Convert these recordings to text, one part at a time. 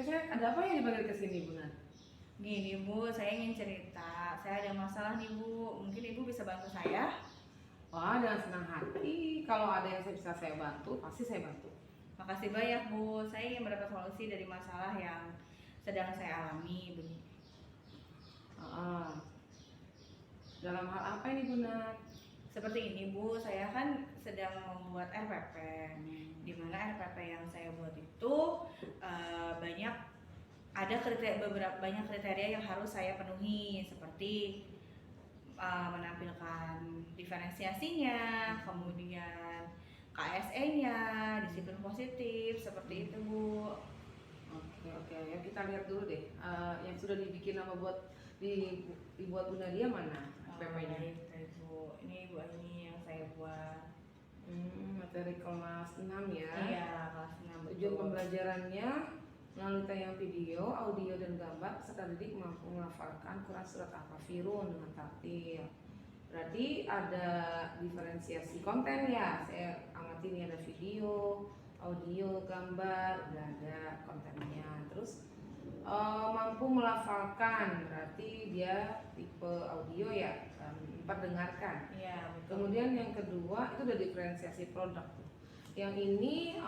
Kayaknya ada apa yang dipanggil ke sini, Bu Nat? Gini Bu, saya ingin cerita. Saya ada masalah nih Bu. Mungkin Ibu bisa bantu saya? Wah, dengan senang hati. Kalau ada yang bisa saya bantu, pasti saya bantu. Makasih banyak Bu. Saya ingin mendapat solusi dari masalah yang sedang saya alami. Begini. Ah, dalam hal apa ini, Bu Nat? Seperti ini Bu, saya kan sedang membuat RPP. Di mana RPP yang saya buat itu banyak ada banyak kriteria yang harus saya penuhi, seperti menampilkan diferensiasinya, kemudian KSE-nya, disiplin positif, seperti itu Bu. Oke. Ya kita lihat dulu deh. Yang sudah dibikin nama dibuat Bu Nadia mana? PP-nya? Baik Bu, ini Bu ini yang saya buat. Materi kelas 6 ya. Iya, kelas 6. Tujuan pembelajarannya melalui tayangan video, audio, dan gambar peserta didik mampu melafalkan Quran surat Al-Kafirun dengan tartil. Berarti ada diferensiasi konten ya. Saya amati ini ada video, audio, gambar, udah ada kontennya. Terus mampu melafalkan, berarti dia tipe audio ya, mendengarkan. Iya, betul. Kemudian yang kedua itu udah diferensiasi produk. Yang ini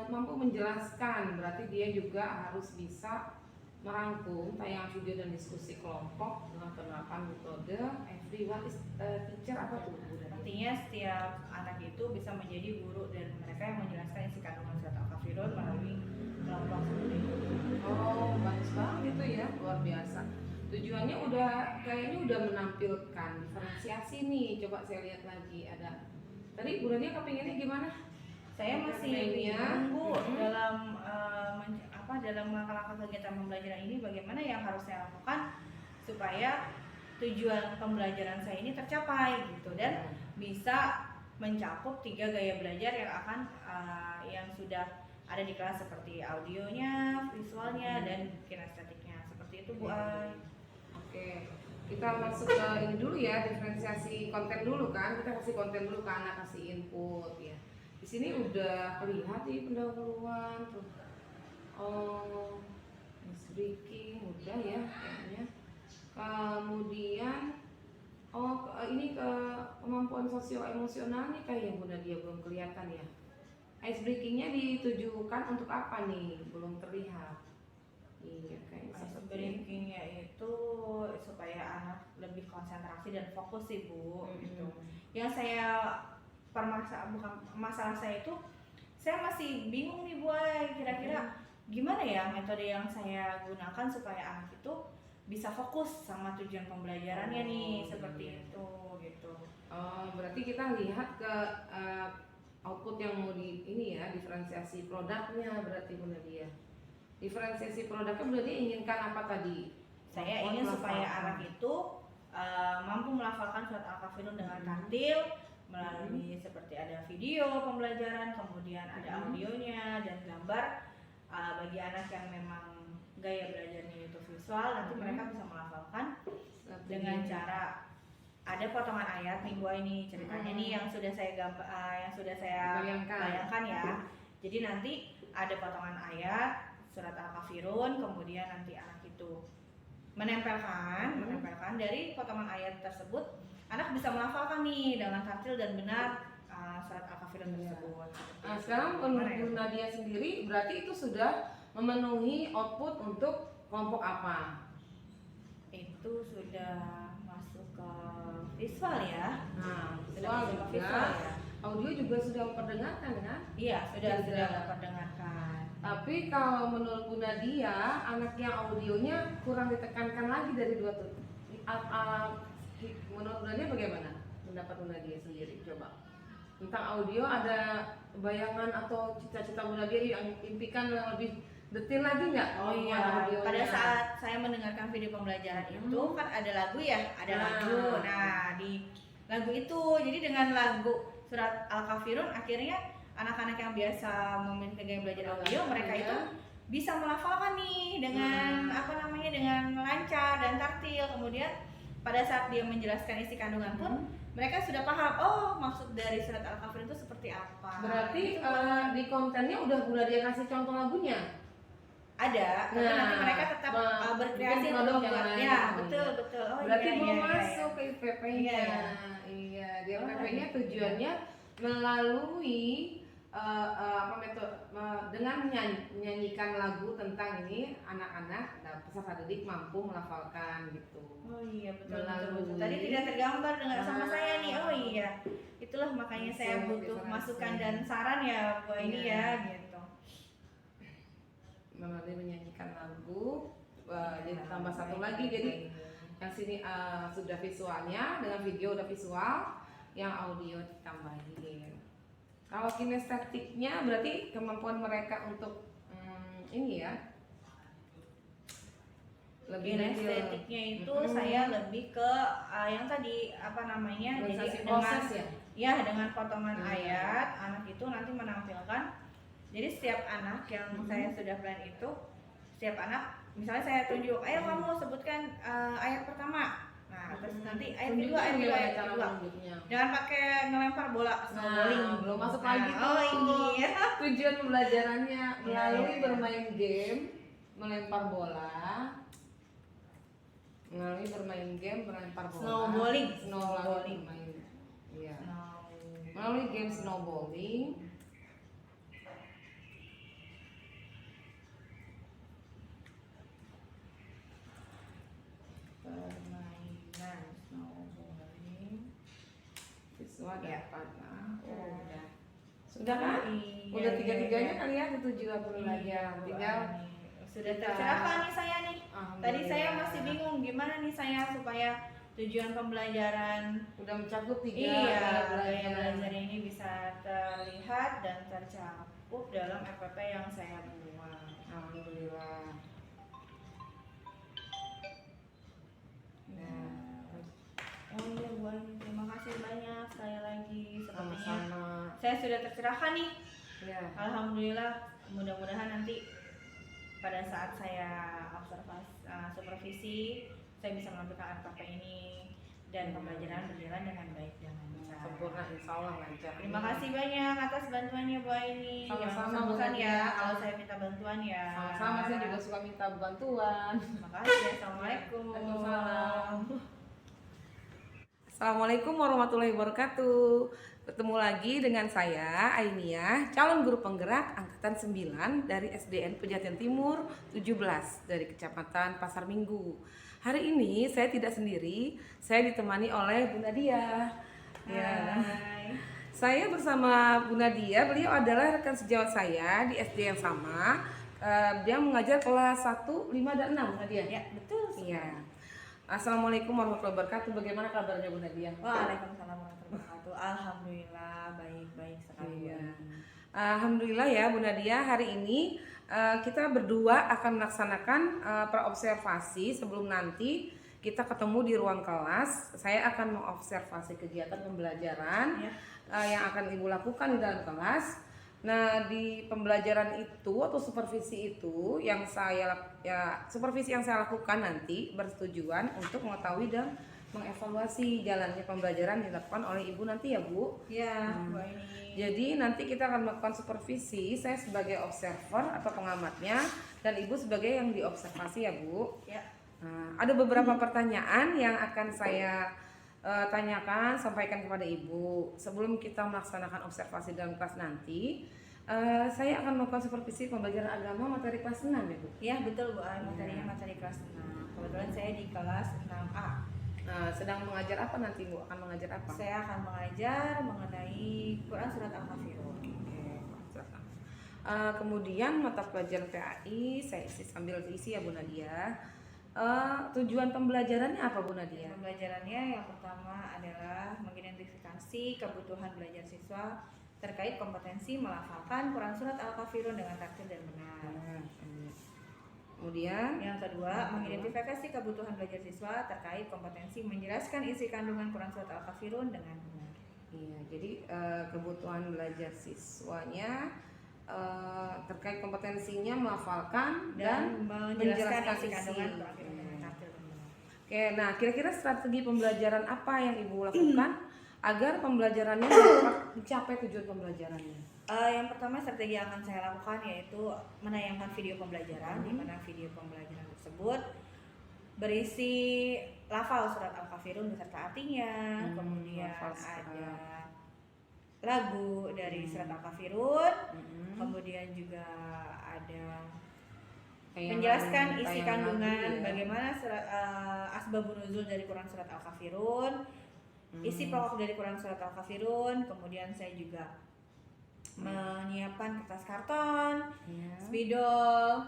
mampu menjelaskan, berarti dia juga harus bisa merangkum tayangan video dan diskusi kelompok dengan penerapan metode everyone is a teacher. Apa tuh? Artinya setiap anak itu bisa menjadi guru dan mereka yang menjelaskan isi kandungan surat Al-Kafirun melalui kelompok seperti itu. Oh, bagus banget itu ya, luar biasa. Tujuannya kayaknya udah menampilkan diferensiasi nih. Coba saya lihat lagi ada. Tadi Bu Nadia kepinginnya gimana? Saya masih bingung Bu dalam dalam langkah-langkah kegiatan pembelajaran ini bagaimana yang harus saya lakukan supaya tujuan pembelajaran saya ini tercapai gitu dan bisa mencakup 3 gaya belajar yang akan yang sudah ada di kelas, seperti audionya, visualnya, dan kinestetiknya. Seperti itu Bu Ai. Oke, kita masuk ke ini dulu ya, diferensiasi konten dulu kan. Kita kasih konten dulu ke anak, kasih input ya. Di sini udah terlihat nih pendahuluan tuh. Oh, speaking udah ya kayaknya. Kemudian ini ke kemampuan sosio emosional nih kayaknya Bu Nadia belum kelihatan ya. Ice breakingnya ditujukan untuk apa nih? Belum terlihat. Iya kayaknya Ice seperti breakingnya itu supaya anak lebih konsentrasi dan fokus sih Bu. Gitu. Yang saya masalah saya itu, saya masih bingung nih Bu Ai, kira-kira gimana ya metode yang saya gunakan supaya anak itu bisa fokus sama tujuan pembelajarannya nih, seperti itu gitu. Oh, berarti kita lihat ke output yang mau ini ya, diferensiasi produknya berarti Bu Nadia. Diferensiasi produknya berarti inginkan apa tadi? Saya ingin supaya anak itu mampu melafalkan surat Al-Kafirun dengan tartil melalui seperti ada video pembelajaran, kemudian ada audionya dan gambar. Bagi anak yang memang gaya belajarnya itu visual, nanti mereka bisa melafalkan dengan cara ada potongan ayat nih Bu, ini ceritanya nih yang sudah saya bayangkan ya. Jadi nanti ada potongan ayat surat Al-Kafirun, kemudian nanti anak itu menempelkan dari potongan ayat tersebut, anak bisa melafalkan nih dengan tartil dan benar surat Al-Kafirun tersebut. Nah, sekarang menurut Bu Nadia sendiri berarti itu sudah memenuhi output untuk kelompok apa? Itu sudah masuk ke visual ya. Nah, Sudah masuk ke visual ya. Audio juga sudah memperdengarkan kan? Iya, sudah memperdengarkan. Tapi kalau menurut Bu Nadia, anak yang audionya kurang ditekankan lagi dari 2 tuh. Menurut Bu Nadia bagaimana? Pendapat Bu Nadia sendiri, coba. Tentang audio ada bayangan atau cita-cita Bu Nadia yang impikan yang lebih detail lagi nggak? Oh iya, pada saat saya mendengarkan video pembelajaran itu kan ada lagu ya, lagu. Nah, di lagu itu, jadi dengan lagu surat Al-Kafirun akhirnya anak-anak yang biasa memiliki gaya belajar audio, mereka itu bisa melafalkan nih dengan dengan lancar dan tartil. Kemudian pada saat dia menjelaskan isi kandungan pun mereka sudah paham, oh maksud dari surat Al-Kafirun itu seperti apa. Berarti di kontennya udah Bu Nadia kasih contoh lagunya? ada, tapi nanti mereka tetap berkreasi bikin untuk produk yang membuat. lain. Ya, betul. Oh, Berarti iya, belum iya, masuk ke IPP-nya. Iya, Iya, di Oh, IPP-nya gitu. tujuannya melalui apa metode dengan menyanyikan lagu tentang ini anak-anak dan peserta didik mampu melafalkan gitu. Oh iya, betul. Melalui- Tadi tidak tergambar dengan sama Ah. saya nih. Oh iya, itulah makanya saya Masuk butuh diferensi. masukan dan saran ya Bu ini Iya. ya gitu. Melalui menyanyikan lagu, jadi tambah satu lagi, jadi yang sini sudah visualnya, dengan video udah visual, yang audio ditambahin. Kalau kinestetiknya berarti kemampuan mereka untuk ini ya, lebih detail. Kinestetiknya itu saya lebih ke yang tadi apa namanya, jadi Organisasi dengan proses ya. ya dengan potongan ayat anak itu nanti menampilkan. Jadi setiap anak yang saya sudah plan itu, setiap anak misalnya saya tunjuk, ayo kamu sebutkan ayat pertama. Nah, terus nanti ayat kedua, ayat kedua, ayat cara kedua. menunjuknya. Jangan pakai ngelempar bola snowballing. Belum masuk Nah, lagi tuh. oh iya. Tujuan pembelajarannya melalui iya. bermain game, melempar bola, melalui bermain game, melempar bola, Snowballing. snowballing, iya. Melalui game snowballing, Permainan snowballing. siswa Ya. dapat. Udah. Sudah kan? Iya, Udah iya, tiga-tiganya iya. kali ya tujuan belajar. Iya, Tinggal sudah kita- tercerahkan nih saya nih. Tadi alhamdulillah. saya masih bingung gimana nih saya supaya tujuan pembelajaran Udah mencakup tiga iya gaya gaya belajar ini bisa terlihat dan tercakup dalam RPP yang saya buat. Alhamdulillah. Nah, Oh iya Bu Aini, terima kasih banyak sekali lagi. Sepertinya sama-sama. saya sudah tercerahkan nih. Ya. Alhamdulillah, mudah-mudahan nanti pada saat saya supervisi saya bisa menampilkan RPP ini dan pembelajaran berjalan dengan baik dan lancar. Sempurna, insya Allah lancar. Terima kasih banyak atas bantuannya Bu Aini. Sama-sama, Jangan Bu bosan Nadia. ya kalau saya minta bantuan ya. Sama-sama, saya juga suka minta bantuan. Terima kasih. Assalamualaikum. Waalaikumsalam. Assalamualaikum warahmatullahi wabarakatuh. Ketemu lagi dengan saya Ainiyah, calon guru penggerak angkatan 9 dari SDN Pejaten Timur 17 dari Kecamatan Pasar Minggu. Hari ini saya tidak sendiri, saya ditemani oleh Bu Nadia. Ya. Hai. Saya bersama Bu Nadia, beliau adalah rekan sejawat saya di SD yang sama. Dia mengajar kelas 1, 5, dan 6, Bu Nadia. Ya, betul. Iya. Assalamualaikum warahmatullahi wabarakatuh. Bagaimana kabarnya Bu Nadia? Waalaikumsalam warahmatullahi wabarakatuh. Alhamdulillah baik-baik sekali. Iya. Alhamdulillah ya Bu Nadia, hari ini kita berdua akan melaksanakan praobservasi sebelum nanti kita ketemu di ruang kelas. Saya akan mengobservasi kegiatan pembelajaran Ya. yang akan Ibu lakukan di dalam kelas. Nah, di pembelajaran itu atau supervisi itu yang supervisi yang saya lakukan nanti bertujuan untuk mengetahui dan mengevaluasi jalannya pembelajaran dilakukan oleh Ibu nanti ya Bu. Ya, Bu Aini. Jadi nanti kita akan melakukan supervisi, saya sebagai observer atau pengamatnya dan Ibu sebagai yang diobservasi ya Bu. Ya. Nah, ada beberapa pertanyaan yang akan saya tanyakan, sampaikan kepada Ibu. Sebelum kita melaksanakan observasi dalam kelas nanti, saya akan melakukan supervisi pembelajaran agama materi kelas 6 ya Bu. Ya, betul Bu Aini, materinya materi kelas 6. Kebetulan saya di kelas 6A. Nah, sedang mengajar apa nanti Bu? Akan mengajar apa? Saya akan mengajar mengenai Quran Surat Al-Kafirun. Kemudian mata pelajaran PAI saya isi sambil diisi ya Bu Nadia. Tujuan pembelajarannya apa Bu Nadia? Pembelajarannya yang pertama adalah mengidentifikasi kebutuhan belajar siswa terkait kompetensi melafalkan Quran Surat Al-Kafirun dengan takdir dan benar. Kemudian Yang kedua, mengidentifikasi kebutuhan belajar siswa terkait kompetensi menjelaskan isi kandungan Quran Surat Al-Kafirun dengan benar. iya, jadi kebutuhan belajar siswanya terkait kompetensinya melafalkan dan menjelaskan isi isi. kandungan Quran Kafirun dengan takdir dan benar. Oke, nah kira-kira strategi pembelajaran apa yang Ibu lakukan agar pembelajarannya dapat dicapai tujuan pembelajarannya? Yang pertama strategi yang akan saya lakukan yaitu menayangkan video pembelajaran, di mana video pembelajaran tersebut berisi lafal surat Al-Kafirun beserta artinya, kemudian ada lagu dari surat Al-Kafirun, kemudian juga ada menjelaskan isi kandungan bagaimana asbabun nuzul dari Quran surat Al-Kafirun, isi pokok dari Quran surat Al-Kafirun. Kemudian saya juga menyiapkan kertas karton, spidol,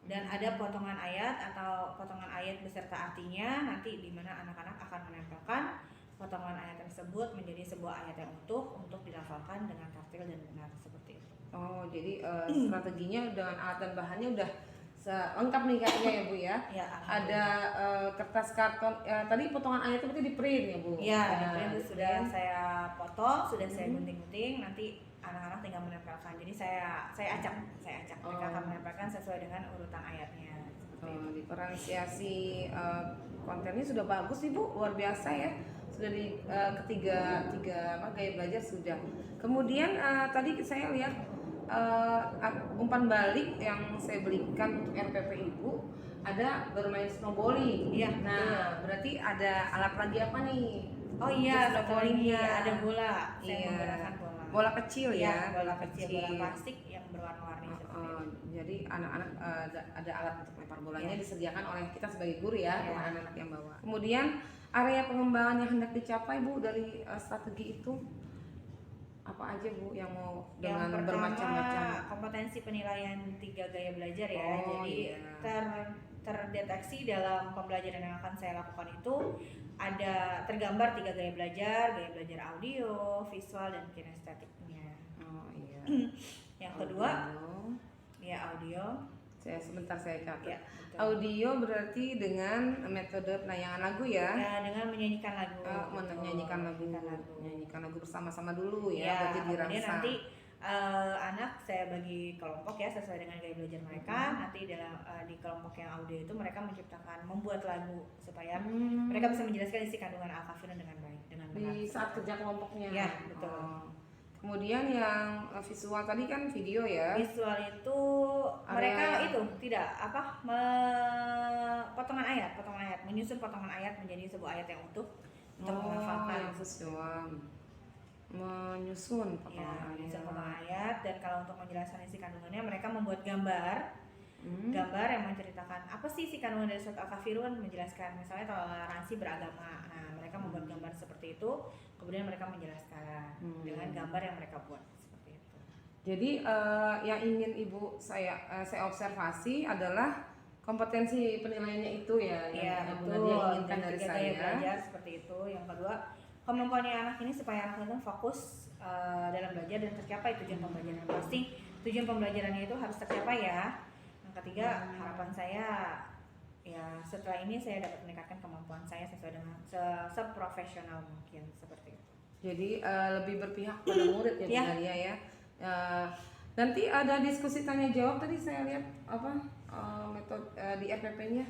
dan ada potongan ayat atau potongan ayat beserta artinya, nanti di mana anak-anak akan menempelkan potongan ayat tersebut menjadi sebuah ayat yang utuh untuk dilafalkan dengan tartil dan benar seperti itu. Oh, jadi strateginya dengan alat dan bahannya udah lengkap nih kayaknya ya Bu ya. Ya, ada kertas karton, tadi potongan ayat itu berarti di print ya Bu? Ya, di print sudah saya potong, sudah saya gunting-gunting, nanti anak-anak tinggal menempelkan. Jadi saya acak. Mereka akan menempelkan sesuai dengan urutan ayatnya. Diferensiasi kontennya sudah bagus nih Bu, luar biasa ya. Sudah di ketiga gaya belajar sudah. Kemudian tadi saya lihat umpan balik yang saya belikan untuk RPP Ibu ada bermain snowballing. Iya. Nah, berarti ada alat lagi apa nih? Oh iya, snowballingnya ada bola. Saya menggunakan bola. Bola kecil ya, bola plastik yang berwarna-warni seperti itu. Jadi anak-anak ada alat untuk lempar bolanya disediakan oleh kita sebagai guru ya, untuk anak-anak yang bawa. Kemudian area pengembangan yang hendak dicapai Bu dari strategi itu apa aja Bu yang mau dengan bermacam-macam? Kompetensi penilaian 3 gaya belajar ya. Jadi terdeteksi dalam pembelajaran yang akan saya lakukan itu ada tergambar 3 gaya belajar audio, visual, dan kinestetiknya. Yang kedua audio. Sebentar saya catat. Ya, audio berarti dengan metode penayangan lagu ya? Ya, dengan menyanyikan lagu. Menyanyikan lagu bersama-sama dulu ya. Ya, berarti dirangsang. Kemudian nanti anak saya bagi kelompok ya sesuai dengan gaya belajar mereka. Nanti dalam di kelompok yang audio itu mereka membuat lagu supaya mereka bisa menjelaskan isi kandungan Al-Kafirun dengan baik, dengan benar. Di saat kerja kelompoknya. Ya, betul. Kemudian yang visual tadi kan video ya. Visual itu mereka itu tidak potongan ayat, menyusun potongan ayat menjadi sebuah ayat yang utuh untuk menghafalkan. Menyusun potongan ayat, dan kalau untuk menjelaskan isi kandungannya mereka membuat gambar yang menceritakan apa sih isi kandungan dari surat Al-Kafirun, menjelaskan misalnya toleransi beragama. Nah, mereka membuat gambar seperti itu, kemudian mereka menjelaskan dengan gambar yang mereka buat seperti itu. Jadi yang ingin Ibu saya observasi adalah kompetensi penilaiannya itu ya, yang betul. Dia inginkan dari saya. Belajar seperti itu. Yang kedua, kemampuannya anak ini supaya anak itu fokus dalam belajar dan tercapai tujuan pembelajaran. Pasti tujuan pembelajarannya itu harus tercapai ya. Yang ketiga, harapan saya ya setelah ini saya dapat meningkatkan kemampuan saya sesuai dengan seprofesional mungkin seperti itu. Jadi lebih berpihak pada murid ya Bu Nadia ya. Nanti ada diskusi tanya jawab, tadi saya lihat metode di RPP-nya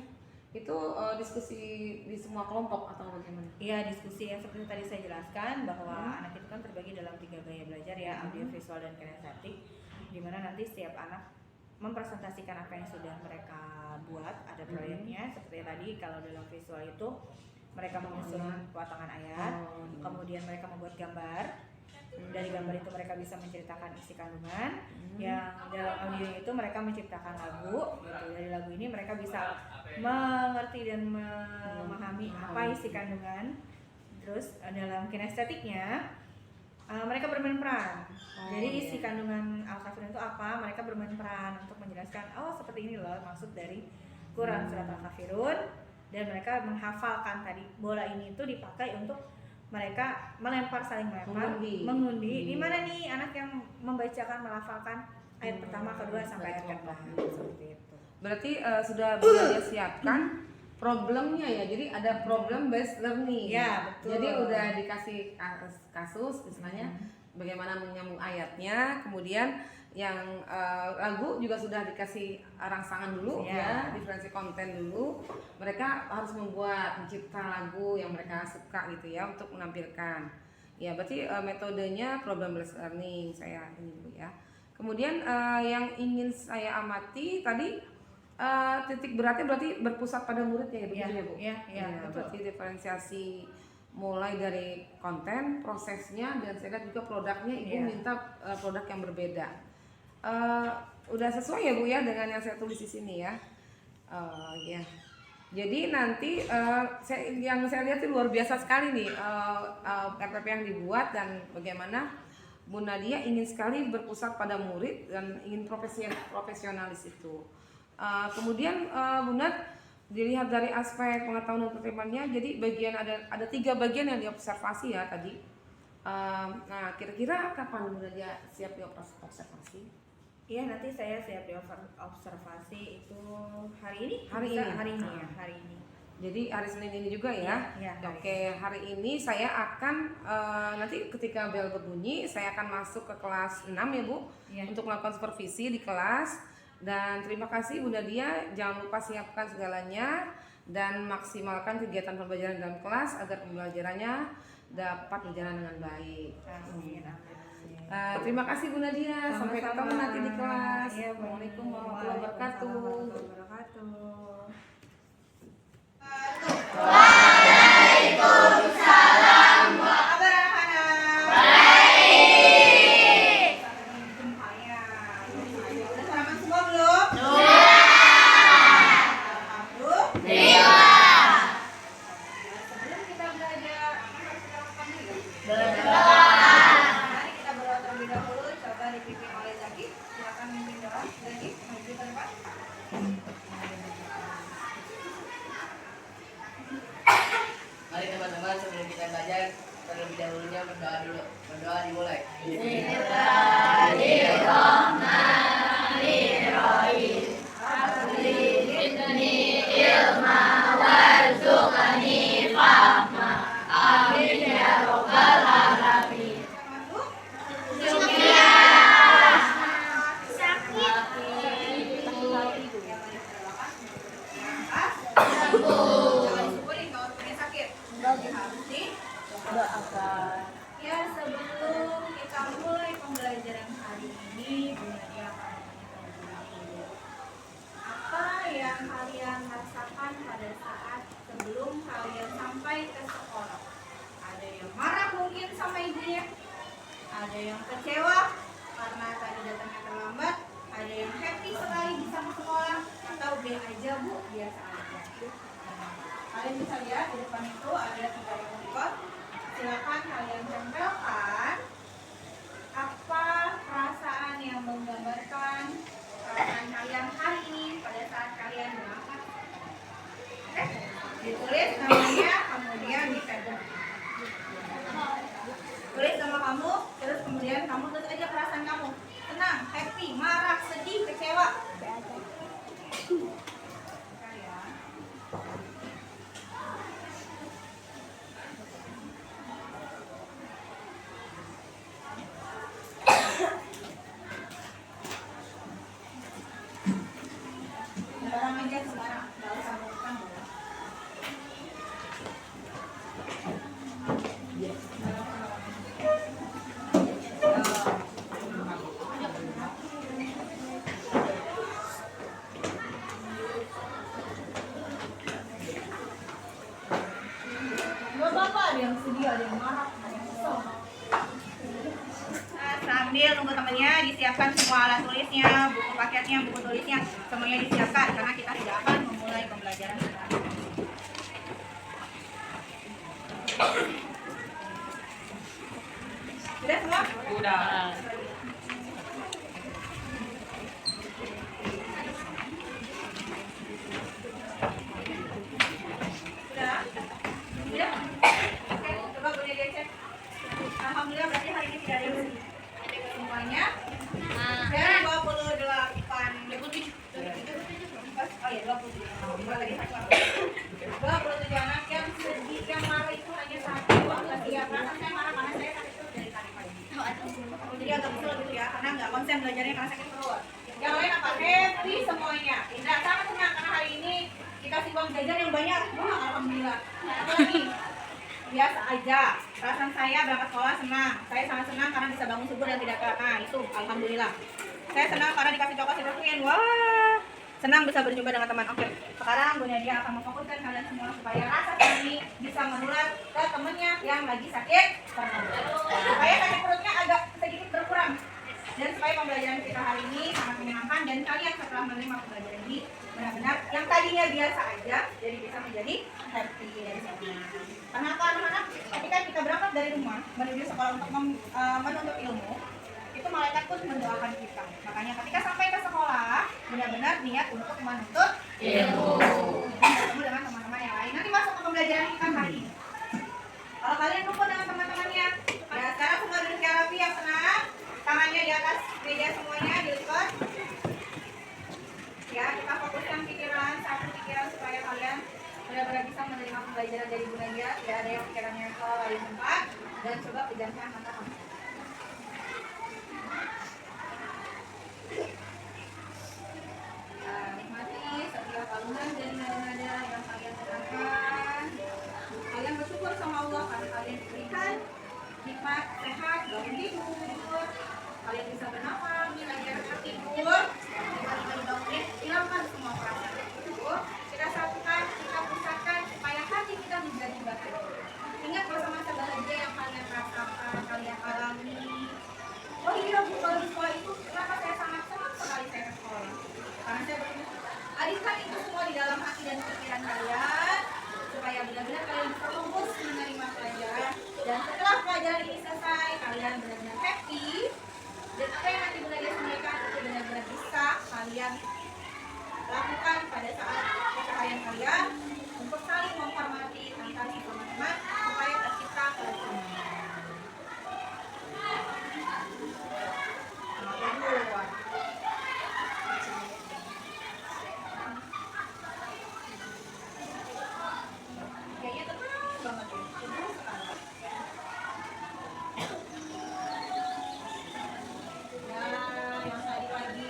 itu diskusi di semua kelompok atau bagaimana? Iya, diskusi yang seperti tadi saya jelaskan bahwa anak itu kan terbagi dalam 3 gaya belajar ya, audio, visual, dan kinestetik, di mana nanti setiap anak mempresentasikan apa yang sudah mereka buat, ada proyeknya seperti tadi. Kalau dalam visual itu mereka menyusun potongan ayat, kemudian mereka membuat gambar. Dari gambar itu mereka bisa menceritakan isi kandungan. Yang dalam audio itu mereka menciptakan lagu gitu. Dari lagu ini mereka bisa mengerti dan memahami apa isi kandungan. Terus dalam kinestetiknya mereka bermain peran. Jadi isi kandungan Al-Kafirun itu apa? Mereka bermain peran untuk menjelaskan, seperti ini loh maksud dari Quran surat Al-Kafirun, dan mereka menghafalkan tadi bola ini itu dipakai untuk mereka saling melempar, mengundi. Di mana nih anak yang membacakan, melafalkan ayat pertama, kedua sampai ayat ke-6 seperti itu. Berarti sudah bisa siapkan problemnya ya, jadi ada problem based learning. Ya, betul. Jadi udah dikasih kasus misalnya bagaimana menyambung ayatnya, kemudian yang lagu juga sudah dikasih rangsangan dulu ya, diferensi konten dulu. Mereka harus mencipta lagu yang mereka suka gitu ya untuk menampilkan. Ya, berarti metodenya problem based learning saya ini Bu ya. Kemudian yang ingin saya amati tadi titik beratnya berarti berpusat pada muridnya ya, begitu ya Bu? Iya, Ya, betul. berarti diferensiasi mulai dari konten, prosesnya, dan saya lihat juga produknya Ibu minta produk yang berbeda. Udah sesuai ya Bu ya dengan yang saya tulis di sini ya. Ya. Jadi nanti yang saya lihat itu luar biasa sekali nih RPP yang dibuat dan bagaimana Bu Nadia ingin sekali berpusat pada murid dan ingin profesionalis itu. Kemudian Bu Nad dilihat dari aspek pengetahuan dan penerimaannya, jadi ada 3 bagian yang diobservasi ya tadi. Nah, kira-kira kapan Bu Nadia siap diobservasi? Iya, nanti saya siap diobservasi itu hari ini. Hari ini. Hari ini. Jadi hari Senin ini juga ya. Iya, Oke, hari ini saya akan nanti ketika bel berbunyi saya akan masuk ke kelas 6 ya Bu, untuk melakukan supervisi di kelas. Dan terima kasih Bu Nadia, jangan lupa siapkan segalanya dan maksimalkan kegiatan pembelajaran dalam kelas agar pembelajarannya dapat berjalan dengan baik. Terima kasih Bu Nadia. Sampai ketemu nanti di kelas. Assalamualaikum warahmatullahi wabarakatuh. Waalaikumsalam. Apa anak-anak? Baik. Jumpanya. Udah sarapan semua belum? Alhamdulillah. Sebelum kita belajar, harus kita lakukan dulu. Mari kita berdoa terlebih dahulu. Coba dipimpin oleh Zaki. Silakan mimpin doa. Zaki, maju ke depan. Mari teman-teman, sebelum kita belajar terlebih dahulunya berdoa dulu. Berdoa dimulai. Ya, sebelum kita mulai pembelajaran hari ini, Bu Nadia akan menyampaikan dulu. Apa yang kalian rasakan pada saat sebelum kalian sampai ke sekolah? Ada yang marah mungkin sama ibunya, ada yang kecewa karena tadi datangnya terlambat, ada yang happy sekali bisa ke sekolah, atau B aja Bu, biasa aja. Kalian bisa lihat di depan itu ada 3 emoticon. Silakan kalian tempelkan apa perasaan yang menggambarkan perasaan kalian hari ini pada saat kalian berangkat. Oke, ditulis namanya, kemudian ditempel. Tulis nama kamu, terus kemudian kamu tulis aja perasaan kamu. Senang, happy, marah, sedih, kecewa. Sembarang aja, sembarang, nggak usah bukan. Bapak ada yang sedih, ada yang marah, ada yang kesel. Nah, sambil tunggu temannya disiapkan semua alat tulisnya, buku paketnya, buku tulisnya, semuanya disiapkan karena kita tidak akan memulai pembelajaran sekarang. Sudah semua? Udah. Sudah? Sudah? Oke, coba boleh dicek. Alhamdulillah berarti hari ini tidak ada yang sedih. Semuanya. Dan 28. Oh iya, 27. 27 anak yang sedih, yang marah itu hanya satu. Ya, perasaan saya marah karena saya sakit perut dari tadi pagi. Jadi agak kesel gitu ya, karena nggak konsen belajarnya karena sakit perut. Yang lain apa? Happy semuanya. Tidak, sangat senang karena hari ini dikasih uang jajan yang banyak. Wah, alhamdulillah. Apa lagi? biasa aja. Perasaan saya berangkat sekolah senang. Saya sangat senang karena bisa bangun subuh dan tidak telat. Nah, itu alhamdulillah. Saya senang karena dikasih coklat hidrogen. Wah, senang bisa berjumpa dengan teman. Oke, sekarang Bu Nadia akan memfokuskan kalian semua supaya rasa senang ini bisa menular ke temennya yang lagi sakit perut. Supaya sakit perutnya agak sedikit berkurang. Dan supaya pembelajaran kita hari ini sangat menyenangkan dan kalian setelah menerima pembelajaran ini benar-benar yang tadinya biasa aja jadi bisa menjadi happy dari sana. Karena apa anak-anak? Ketika kita berangkat dari rumah menuju sekolah untuk menuntut ilmu, itu malaikat pun mendoakan kita. Makanya ketika sampai ke sekolah benar-benar niat untuk menuntut ilmu. Bertemu dengan teman-teman yang lain. Nanti masuk ke pembelajaran kita hari ini. Kalau kalian kumpul dengan teman-temannya, ya sekarang semua duduk secara rapi yang tenang. Tangannya di atas meja semuanya dilipat. Ya, kita fokuskan pikiran, satu pikiran supaya kalian benar-benar bisa menerima pembelajaran dari Bu Nadia. Tidak ada yang pikirannya ke lain tempat. Dan coba pejamkan mata kamu. Nah, nikmati setiap alunan dan nada-nada yang kalian dengarkan. Kalian bersyukur sama Allah karena kalian diberikan nikmat, sehat, bangun tidur. Kalian bisa bernafas, ini lagi ada tidur. Kita bangunin, hilangkan semua perasaan itu. Kita satukan, kita pusatkan supaya hati kita menjadi bahagia. Ingat masa-masa bahagia yang kalian rasakan, kalian alami. Oh iya Bu, kalau di sekolah itu kenapa saya sangat senang sekali saya ke sekolah? Karena saya bertemu alihkan itu semua di dalam hati dan pikiran kalian supaya benar-benar kalian bisa fokus menerima pelajaran. Dan setelah pelajaran ini selesai, kalian benar-benar happy. Dan apa yang nanti Bu Nadia sampaikan itu benar-benar bisa kalian lakukan pada saat keseharian kalian untuk saling menghormati antar teman-teman supaya tercipta kerukunan. Kayaknya tenang banget ya. Tenang sekali. Yang tadi pagi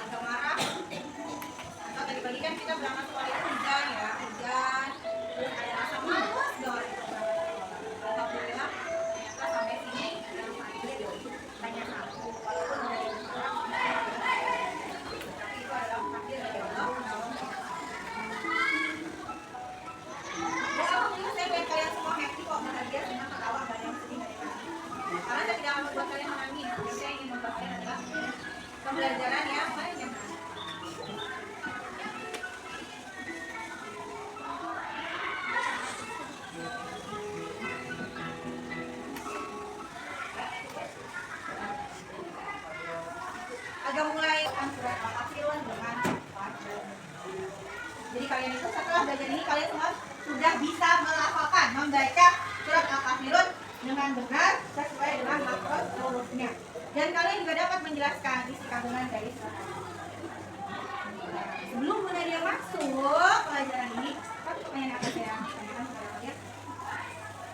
agak marah. Atau tadi pagi kan kita berangkat sekolah itu hujan ya, hujan. Terus ada rasa malas banget itu berangkat sekolah. Alhamdulillah ternyata sampai sini dalam hati hanya satu. Walaupun udah yang marah, tapi itu adalah takdir dari Allah. Ya alhamdulillah saya pengen kalian semua happy kok, bahagia, senang, ketawa, gak ada yang sedih, gak ada yang nangis. Karena saya tidak akan membuat kalian menangis. Yang saya ingin membuat kalian adalah pembelajaran yang menyenangkan. Agak mulai surat Al-Kafirun dengan cepat. Jadi kalian itu setelah belajar ini kalian semua sudah bisa melafalkan, membaca surat Al-Kafirun dengan benar sesuai dengan makrot hurufnya. Dan kalian juga dapat menjelaskan isi kandungan dari surat Al-Kafirun. Sebelum Bu Nadia masuk pelajaran ini, satu pertanyaan akan saya tanyakan kepada kalian.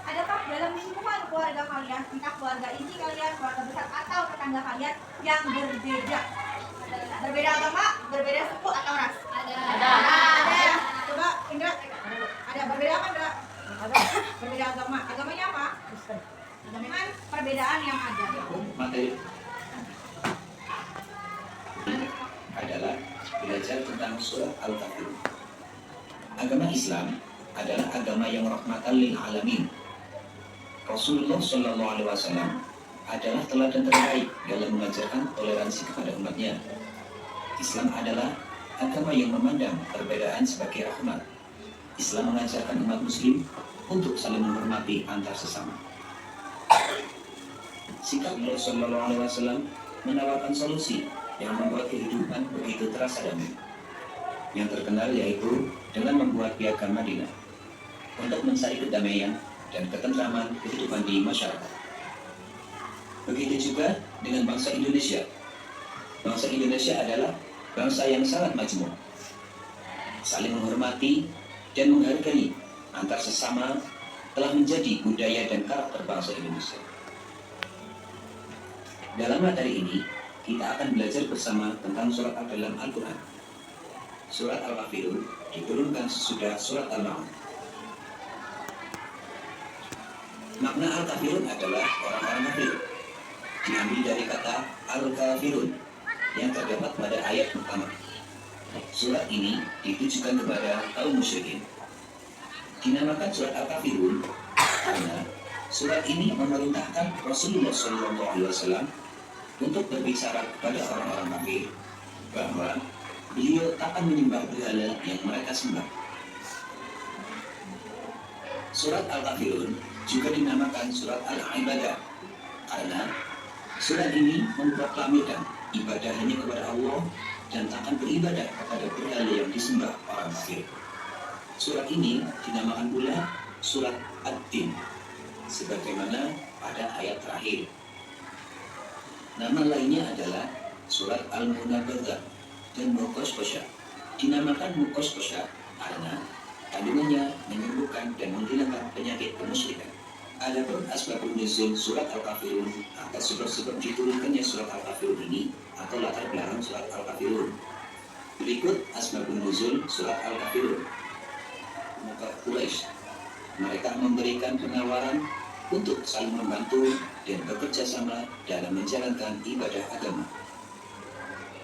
Adakah dalam lingkungan keluarga kalian, entah keluarga inti kalian, keluarga besar atau tetangga kalian yang berbeda? Berbeda agama, berbeda suku atau ras? Ada. Ya? Coba Indra, ada berbeda apa Indra? Ada. Berbeda agama. Agamanya apa? Kristen. Dengan perbedaan yang ada. Materi adalah belajar tentang surat Al-Kafirun. Agama Islam adalah agama yang rahmatan lil alamin. Rasulullah Shallallahu Alaihi Wasallam adalah teladan terbaik dalam mengajarkan toleransi kepada umatnya. Islam adalah agama yang memandang perbedaan sebagai rahmat. Islam mengajarkan umat muslim untuk saling menghormati antar sesama. Sikap Rasulullah Shallallahu Alaihi Wasallam menawarkan solusi yang membuat kehidupan begitu terasa damai. Yang terkenal yaitu dengan membuat piagam Madinah untuk mencari kedamaian dan ketentraman kehidupan di masyarakat. Begitu juga dengan bangsa Indonesia. Bangsa Indonesia adalah bangsa yang sangat majmuk, saling menghormati dan menghargai antar sesama telah menjadi budaya dan karakter bangsa Indonesia. Dalam materi ini, kita akan belajar bersama tentang surat dalam Al-Quran. Surat Al-Kafirun diturunkan sesudah surat Al-Ma'un. Makna al-kafirun adalah orang-orang kafir. Diambil dari kata al-kafirun yang terdapat pada ayat pertama. Surat ini ditujukan kepada kaum musyrikin. Dinamakan surat al-kafirun karena surat ini memerintahkan Rasulullah SAW untuk berbicara kepada orang-orang kafir bahwa beliau takkan menyembah berhala yang mereka sembah. Surat Al-Kafirun juga dinamakan surat Al-Ibadah karena surat ini memproklamirkan ibadah hanya kepada Allah dan takkan beribadah kepada berhala yang disembah orang kafir. Surat ini dinamakan pula surat Ad-Din sebagaimana pada ayat terakhir. Nama lainnya adalah surat Al-Munabbadah dan Muqashqashah. Dinamakan Muqashqashah karena kandungannya menyembuhkan dan menghilangkan penyakit kemusyrikan. Adapun asbabun nuzul surat Al-Kafirun atau sebab-sebab diturunkannya surat Al-Kafirun ini atau latar belakang surat Al-Kafirun. Berikut asbabun nuzul surat Al-Kafirun. Maka Quraisy mereka memberikan penawaran untuk saling membantu dan bekerja sama dalam menjalankan ibadah agama.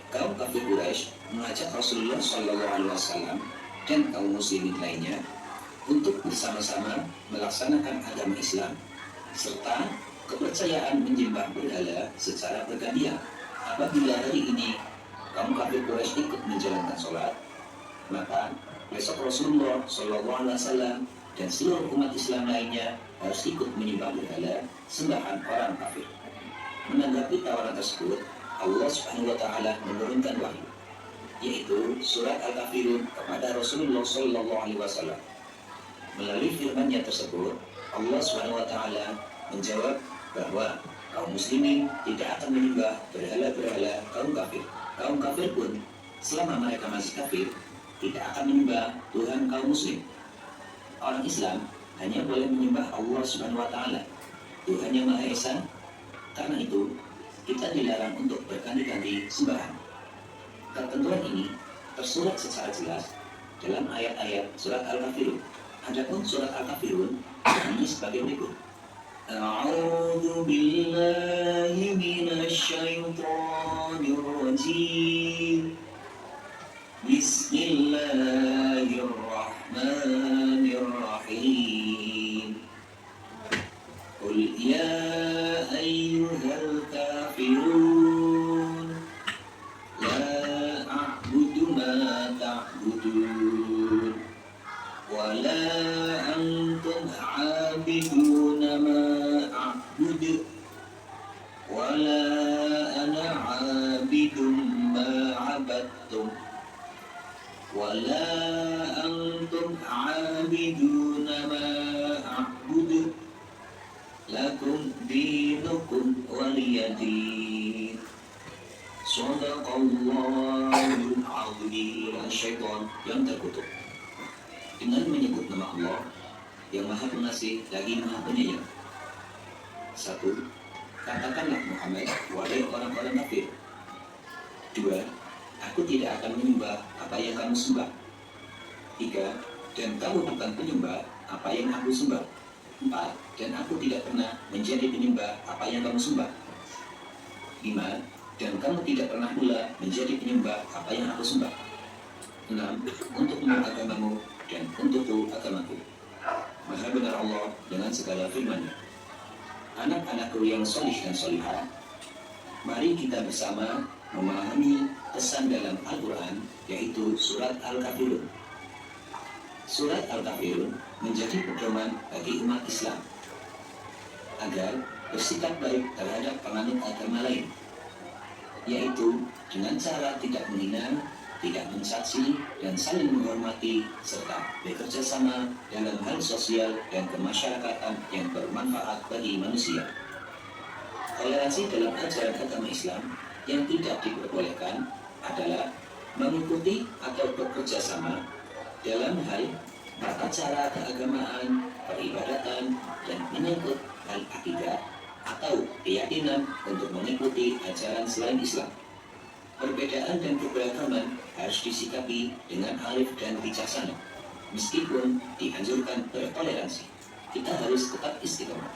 Kaum kafir Quraisy mengajak Rasulullah SAW dan kaum muslimin lainnya untuk bersama-sama melaksanakan agama Islam serta kepercayaan menyembah berhala secara bergantian. Apabila hari ini kaum kafir Quraisy ikut menjalankan sholat, maka besok Rasulullah SAW dan seluruh umat Islam lainnya harus ikut menyembah berhala sembahan orang kafir. Menanggapi tawaran tersebut, Allah Subhanahu wa Ta'ala menurunkan wahyu, yaitu surat Al-Kafirun kepada Rasulullah SAW. Melalui firman-Nya tersebut, Allah Subhanahu wa Ta'ala menjawab bahwa kaum muslimin tidak akan menyembah berhala-berhala kaum kafir. Kaum kafir pun selama mereka masih kafir tidak akan menyembah Tuhan kaum muslim. Orang Islam hanya boleh menyembah Allah Subhanahu wa Ta'ala, Tuhan yang Maha Esa. Karena itu kita dilarang untuk berganti-ganti sembahan. Ketentuan ini tersurat secara jelas dalam ayat-ayat surat Al-Kafirun. Adapun surat Al-Kafirun ini sebagai berikut. A'udzu billahi minasy syaithanir rajim. Bismillahirrahmanirrahim. Qul ya ayyuhal kafirun la a'budu ma ta'budun wa la antum 'abiduna ma a'budu wa la ana 'abidun ma 'abadtum wa la antum 'abiduna ma a'budu lakum dinukum waliyadin. Shadaqallahul azim. Syaitan yang terkutuk dengan menyebut nama Allah yang Maha Pengasih lagi Maha Penyayang. 1. Katakanlah Muhammad, wahai orang-orang kafir. 2. Aku tidak akan menyembah apa yang kamu sembah. 3. Dan kamu bukan penyembah apa yang aku sembah. 4. Dan aku tidak pernah menjadi penyembah apa yang kamu sembah. 5. Dan kamu tidak pernah pula menjadi penyembah apa yang aku sembah. 6. Untukmu agamamu dan untukku agamaku. Maha benar Allah dengan segala firman-Nya. Anak-anakku yang solih dan solihah, mari kita bersama memahami pesan dalam Al-Quran, yaitu surat Al-Kafirun. Surat Al-Kafirun menjadi pedoman bagi umat Islam agar bersikap baik terhadap penganut agama lain, yaitu dengan cara tidak menghina, tidak mencaci, dan saling menghormati, serta bekerja sama dalam hal sosial dan kemasyarakatan yang bermanfaat bagi manusia. Toleransi dalam ajaran agama Islam yang tidak diperbolehkan adalah mengikuti atau bekerja sama dalam hal tata cara keagamaan, peribadatan, dan menyangkut hal akidah atau keyakinan untuk mengikuti ajaran selain Islam. Perbedaan dan keberagaman harus disikapi dengan arif dan bijaksana, meskipun dianjurkan bertoleransi. kita harus tetap istiqomah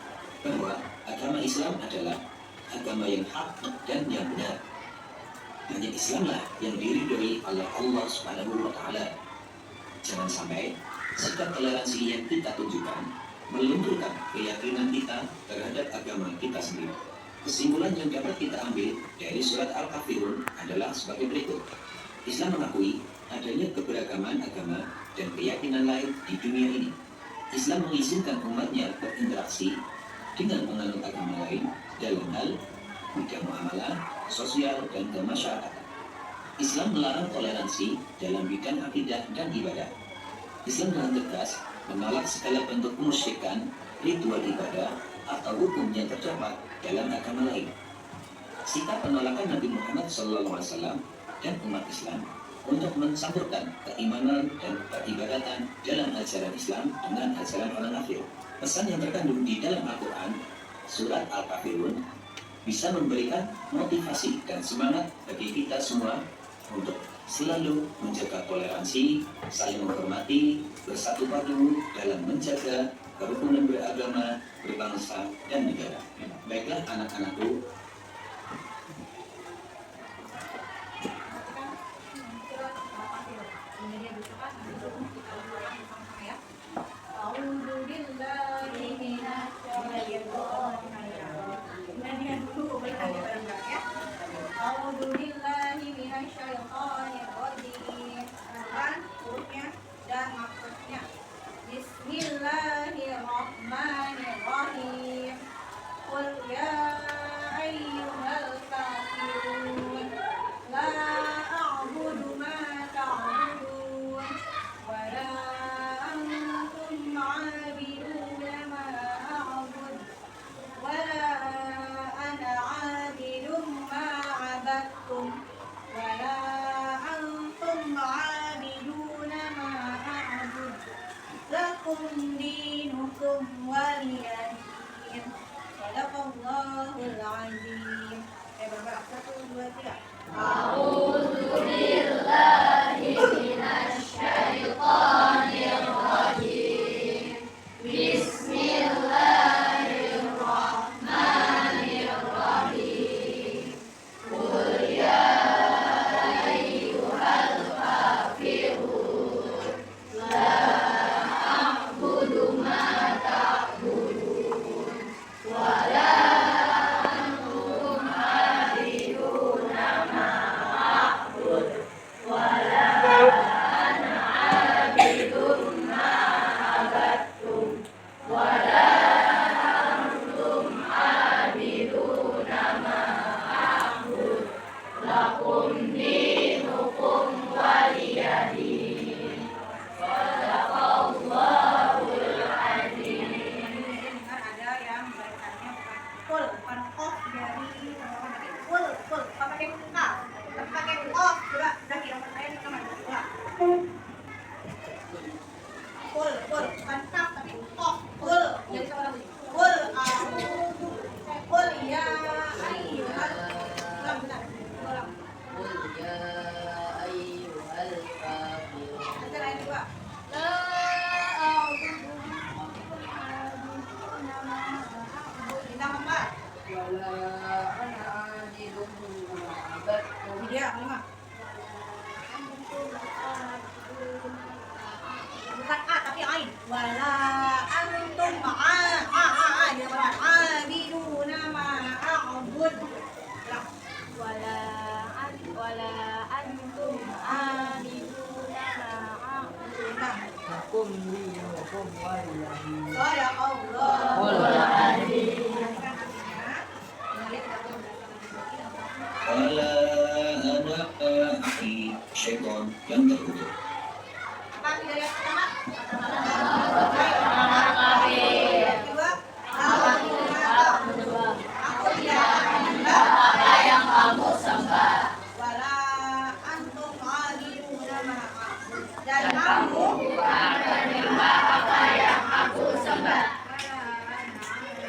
bahwa agama Islam adalah agama yang hak dan yang benar. Hanya Islamlah yang diridhoi oleh Allah Subhanahu wa Ta'ala. Jangan sampai sikap toleransi yang kita tunjukkan melunturkan keyakinan kita terhadap agama kita sendiri. Kesimpulan yang dapat kita ambil dari surat Al-Kafirun adalah sebagai berikut. Islam mengakui adanya keberagaman agama dan keyakinan lain di dunia ini. Islam mengizinkan umatnya berinteraksi dengan penganut agama lain dalam hal bidang muamalah, sosial, dan kemasyarakatan. Islam melarang toleransi dalam bidang akidah dan ibadah. Islam dengan tegas menolak segala bentuk kemusyrikan, ritual ibadah, atau hukum yang terdapat dalam agama lain. Sikap penolakan Nabi Muhammad SAW dan umat Islam untuk mencampurkan keimanan dan peribadatan dalam ajaran Islam dengan ajaran orang kafir. Pesan yang terkandung di dalam Al-Quran, surat Al-Kafirun, bisa memberikan motivasi dan semangat bagi kita semua untuk selalu menjaga toleransi, saling menghormati, bersatu padu dalam menjaga kerukunan beragama, berbangsa, dan negara. Baiklah anak-anakku, Bismillahirrahmanirrahim. Qul ya ayyuhal kafirun la a'budu ma ta'budun wa la antum 'abiduna ma a'bud wa la ana 'abidun ma 'abadtum wa la antum 'abiduna ma a'bud lakum dinukum waliyadin. Sadaqallahul azim. Bergerak 1, 2, 3. A'udzu billahi minasy syaithanir rajim. Bismillahirrahmanirrahim. Qul ya ayyuhal kafirun la a'budu ma ta'budun wa la antum 'abiduna ma a'bud wa la ana 'abidun ma 'abadtum wa la antum 'abiduna ma a'bud lakum dinukum waliyadin. Sadaqallahul azim. Dengar ada yang bacanya full, bukan off dari full, pakai K, pakai off juga. Udah kira saya ini kemana? Full, bukan K tapi off, full. Jadi sama lagi. Full, full ya ayyuhal. Bentar. Qul ya ayyuhal kafirun Nanti lain juga. La a'budu ma ta'budun. Bintang 4. wala ana 'abidun ma 'abadtum Dia 5. Bukan A tapi ain. Wala antum dia benar. Abiduna ma a'bud. Ulang. Wala antum abiduna ma a'bud. lakum dinukum waliyadin. Sadaqallahul azim. wala ana akhi syaitan yang terkutuk. Apa hidayah pertama? Kedua, aku tidak menyembah Apa yang kamu sembah wala antum abiduna ma a'bud. Dan kamu bukan menyembah apa yang aku sembah,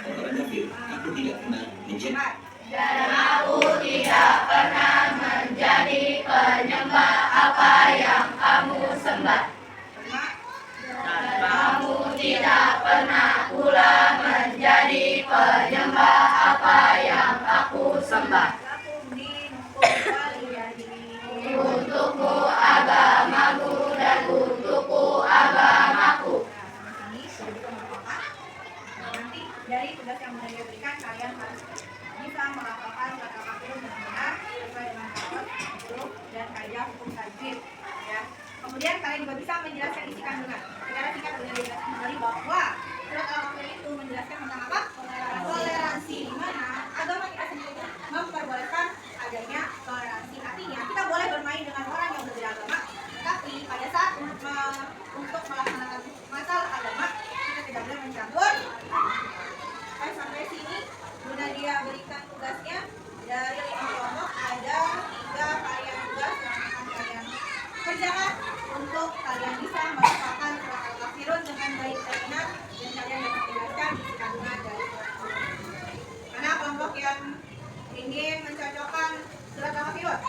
Orang kafir, aku tidak pernah menjadi dan aku tidak pernah menjadi penyembah apa yang kamu sembah. Kelima, Kamu tidak pernah gambar. Untukku agamaku dan untukku agamaku. Nanti dari tugas yang sudah diberikan kalian harus bisa melafalkan surat Al-Kafirun dengan benar sesuai dengan kalimat huruf dan kaidah hukum tajwid. Ya. Kemudian kalian juga bisa menjelaskan isi kandungan. Secara singkat sudah dijelaskan kembali bahwa surat Al-Kafirun itu menjelaskan tentang apa? Toleransi. Di mana agama kita sendiri memperbolehkan adanya toleransi. Artinya kita boleh bermain dengan orang yang berbeda agama, tapi pada saat untuk melaksanakan masalah agama kita tidak boleh mencampur. Sampai sini Bunda Dia berikan tugasnya dari 5 kelompok, ada 3 varian tugas yang akan kalian kerjakan untuk kalian bisa melafalkan surat Al-Kafirun dengan baik dan benar dan kalian dapat menjelaskan isi kandungan dari surat Al-Kafirun. Mana kelompok yang ingin mencocokkan surat Al-Kafirun?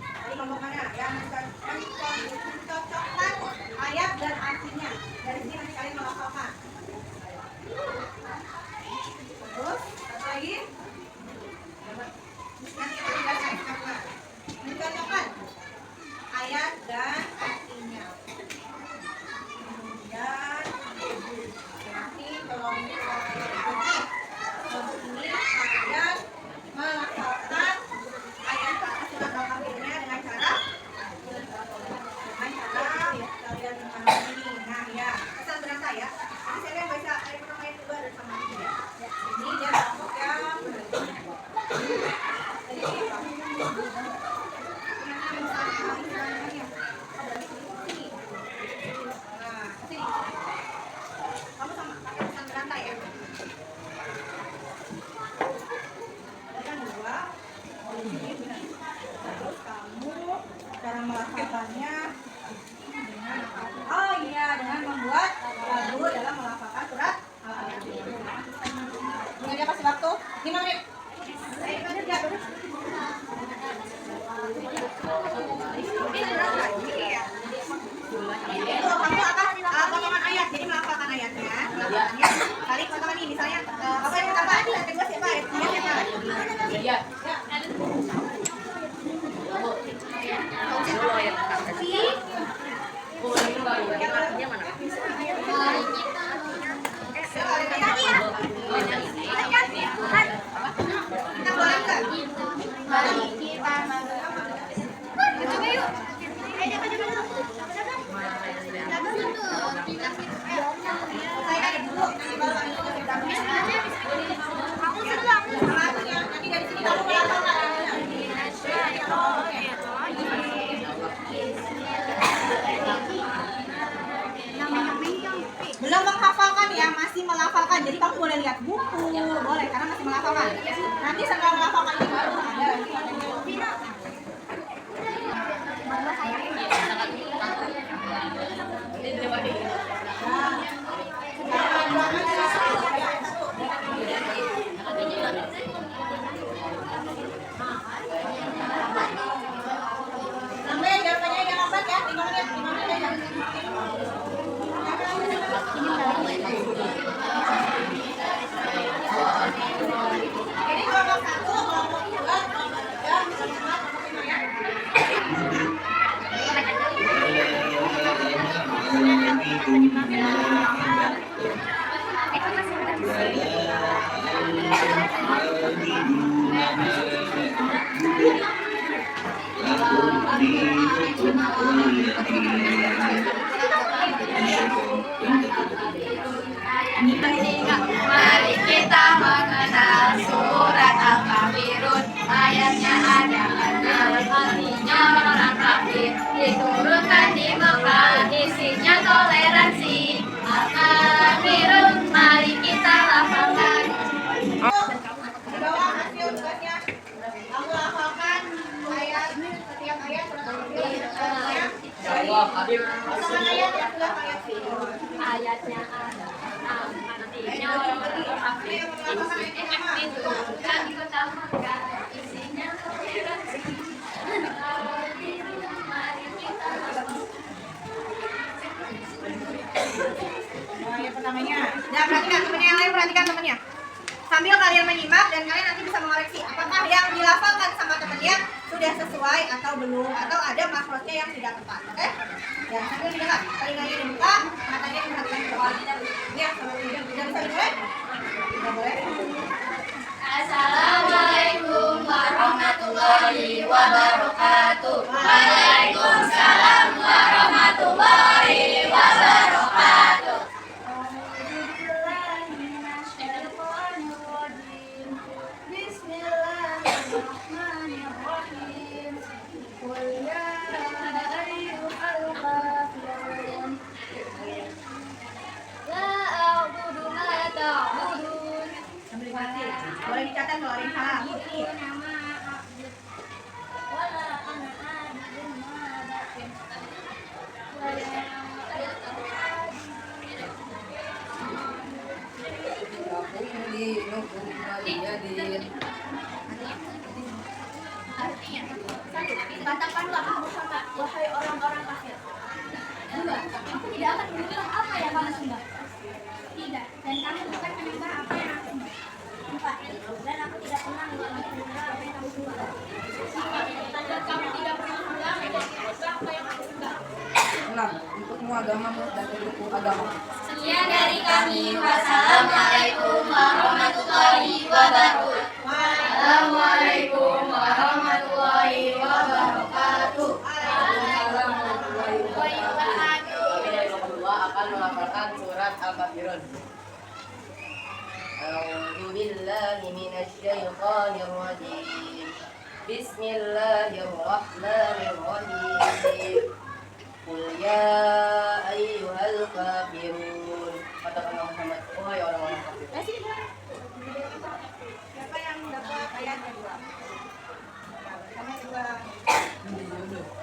Dari kelompok mana? Yang mencocokkan ayat dan artinya. Dari sini nanti kalian melafalkan. Terus, satu lagi. Nanti kita jelaskan kenapa. Mencocokkan ayat dan artinya. Dan nanti kalau ini kalian melafalkan ayat surat Al-Kafirunnya dengan cara kalian memahami ini. Nah ya, asal berantai ya. Jadi saya baca ayat pertama ayat kedua dan sama ini ya. Ini dia kelompok yang kamu sama pakai pesan berantai ya. Kan dua. Terus kamu cara melafalkannya dengan membuat lagu dalam melafalkan surat Al-Kafirun. Bunda Dia kasih waktu 5 menit. Itu kamu akan potongan ayat, jadi melafalkan ayatnya. Kali potongan ini, misalnya apa yang pertama? Yang kedua siapa? Yang ketiga siapa? Iya. Kita boleh nggak? Mari kita Saya ada dulu, nanti baru kalian tugas yang berapa. Nanti dari sini kamu melafalkan. Belum menghafalkan ya, masih melafalkan. Jadi kamu boleh lihat buku, boleh karena masih melafalkan. Nanti setelah melafalkan ini baru ada sampai jawabannya yang lambat ya, 5 menit aja. Ini kelompok 1, kelompok 2, kelompok 3, kelompok 4, kelompok 5 ya. Mari kita mengenal surat Al-Kafirun. Ayatnya ada 6, artinya orang kafir. Diturunkan di Mekah, isinya toleransi. Al-Kafirun, mari kita lafalkan. Di bawah hasil tugasnya, kamu lafalkan ayat setiap ayat surat Al-Kafirun. Allah, Habib. Potongan ayat yang sudah kalian pilih. Ayatnya ada 6, artinya orang kafir. Diturunkan di kota Mekah, isinya toleransi. Al-Kafirun, mari kita lafalkan. Ayat pertamanya. Nah, perhatikan temannya yang lain, perhatikan temannya. sambil kalian menyimak dan kalian nanti bisa mengoreksi apakah yang dilafalkan sama temannya sudah sesuai atau belum, atau ada makrotnya yang tidak tepat. Oke? Ya, sambil didengar. Telinganya dibuka, matanya diperhatikan ke bawah. Ya, sudah bisa dimulai? Sudah boleh? Assalamualaikum warahmatullahi wabarakatuh. Waalaikumsalam warahmatullahi wabarakatuh. Bismillahirrahmanirrahim. Qul ya ayyuhal kafirun. La a'budu ma ta'budun. Sambil dikasih. Boleh dicatat kalau ada yang salah. Wala ana abidun ma batin. Katakanlah Muhammad, wahai orang-orang kafir. Dua, aku tidak akan menyembah apa yang kamu sembah. Tiga, dan kamu bukan menyembah apa yang aku sembah. Empat, dan aku tidak pernah menyembah apa yang kamu sembah. Lima, dan kamu tidak pernah menyembah apa yang aku sembah. 6. Untukmu agamamu dan untukku agama. Sekian dari kami. Wassalamualaikum warahmatullahi wabarakatuh. Assalamualaikum warahmatullahi wabarakatuh. Kami dari kelompok 2 akan melafalkan surat Al-Kafirun. A'udzu billahi minasy syaithanir rajim. Bismillahirrahmanirrahim. Qul ya ayyuhal kafirun. Katakanlah Muhammad, wahai orang-orang kafir. Siapa yang dapat ayat kedua? Ayat kedua.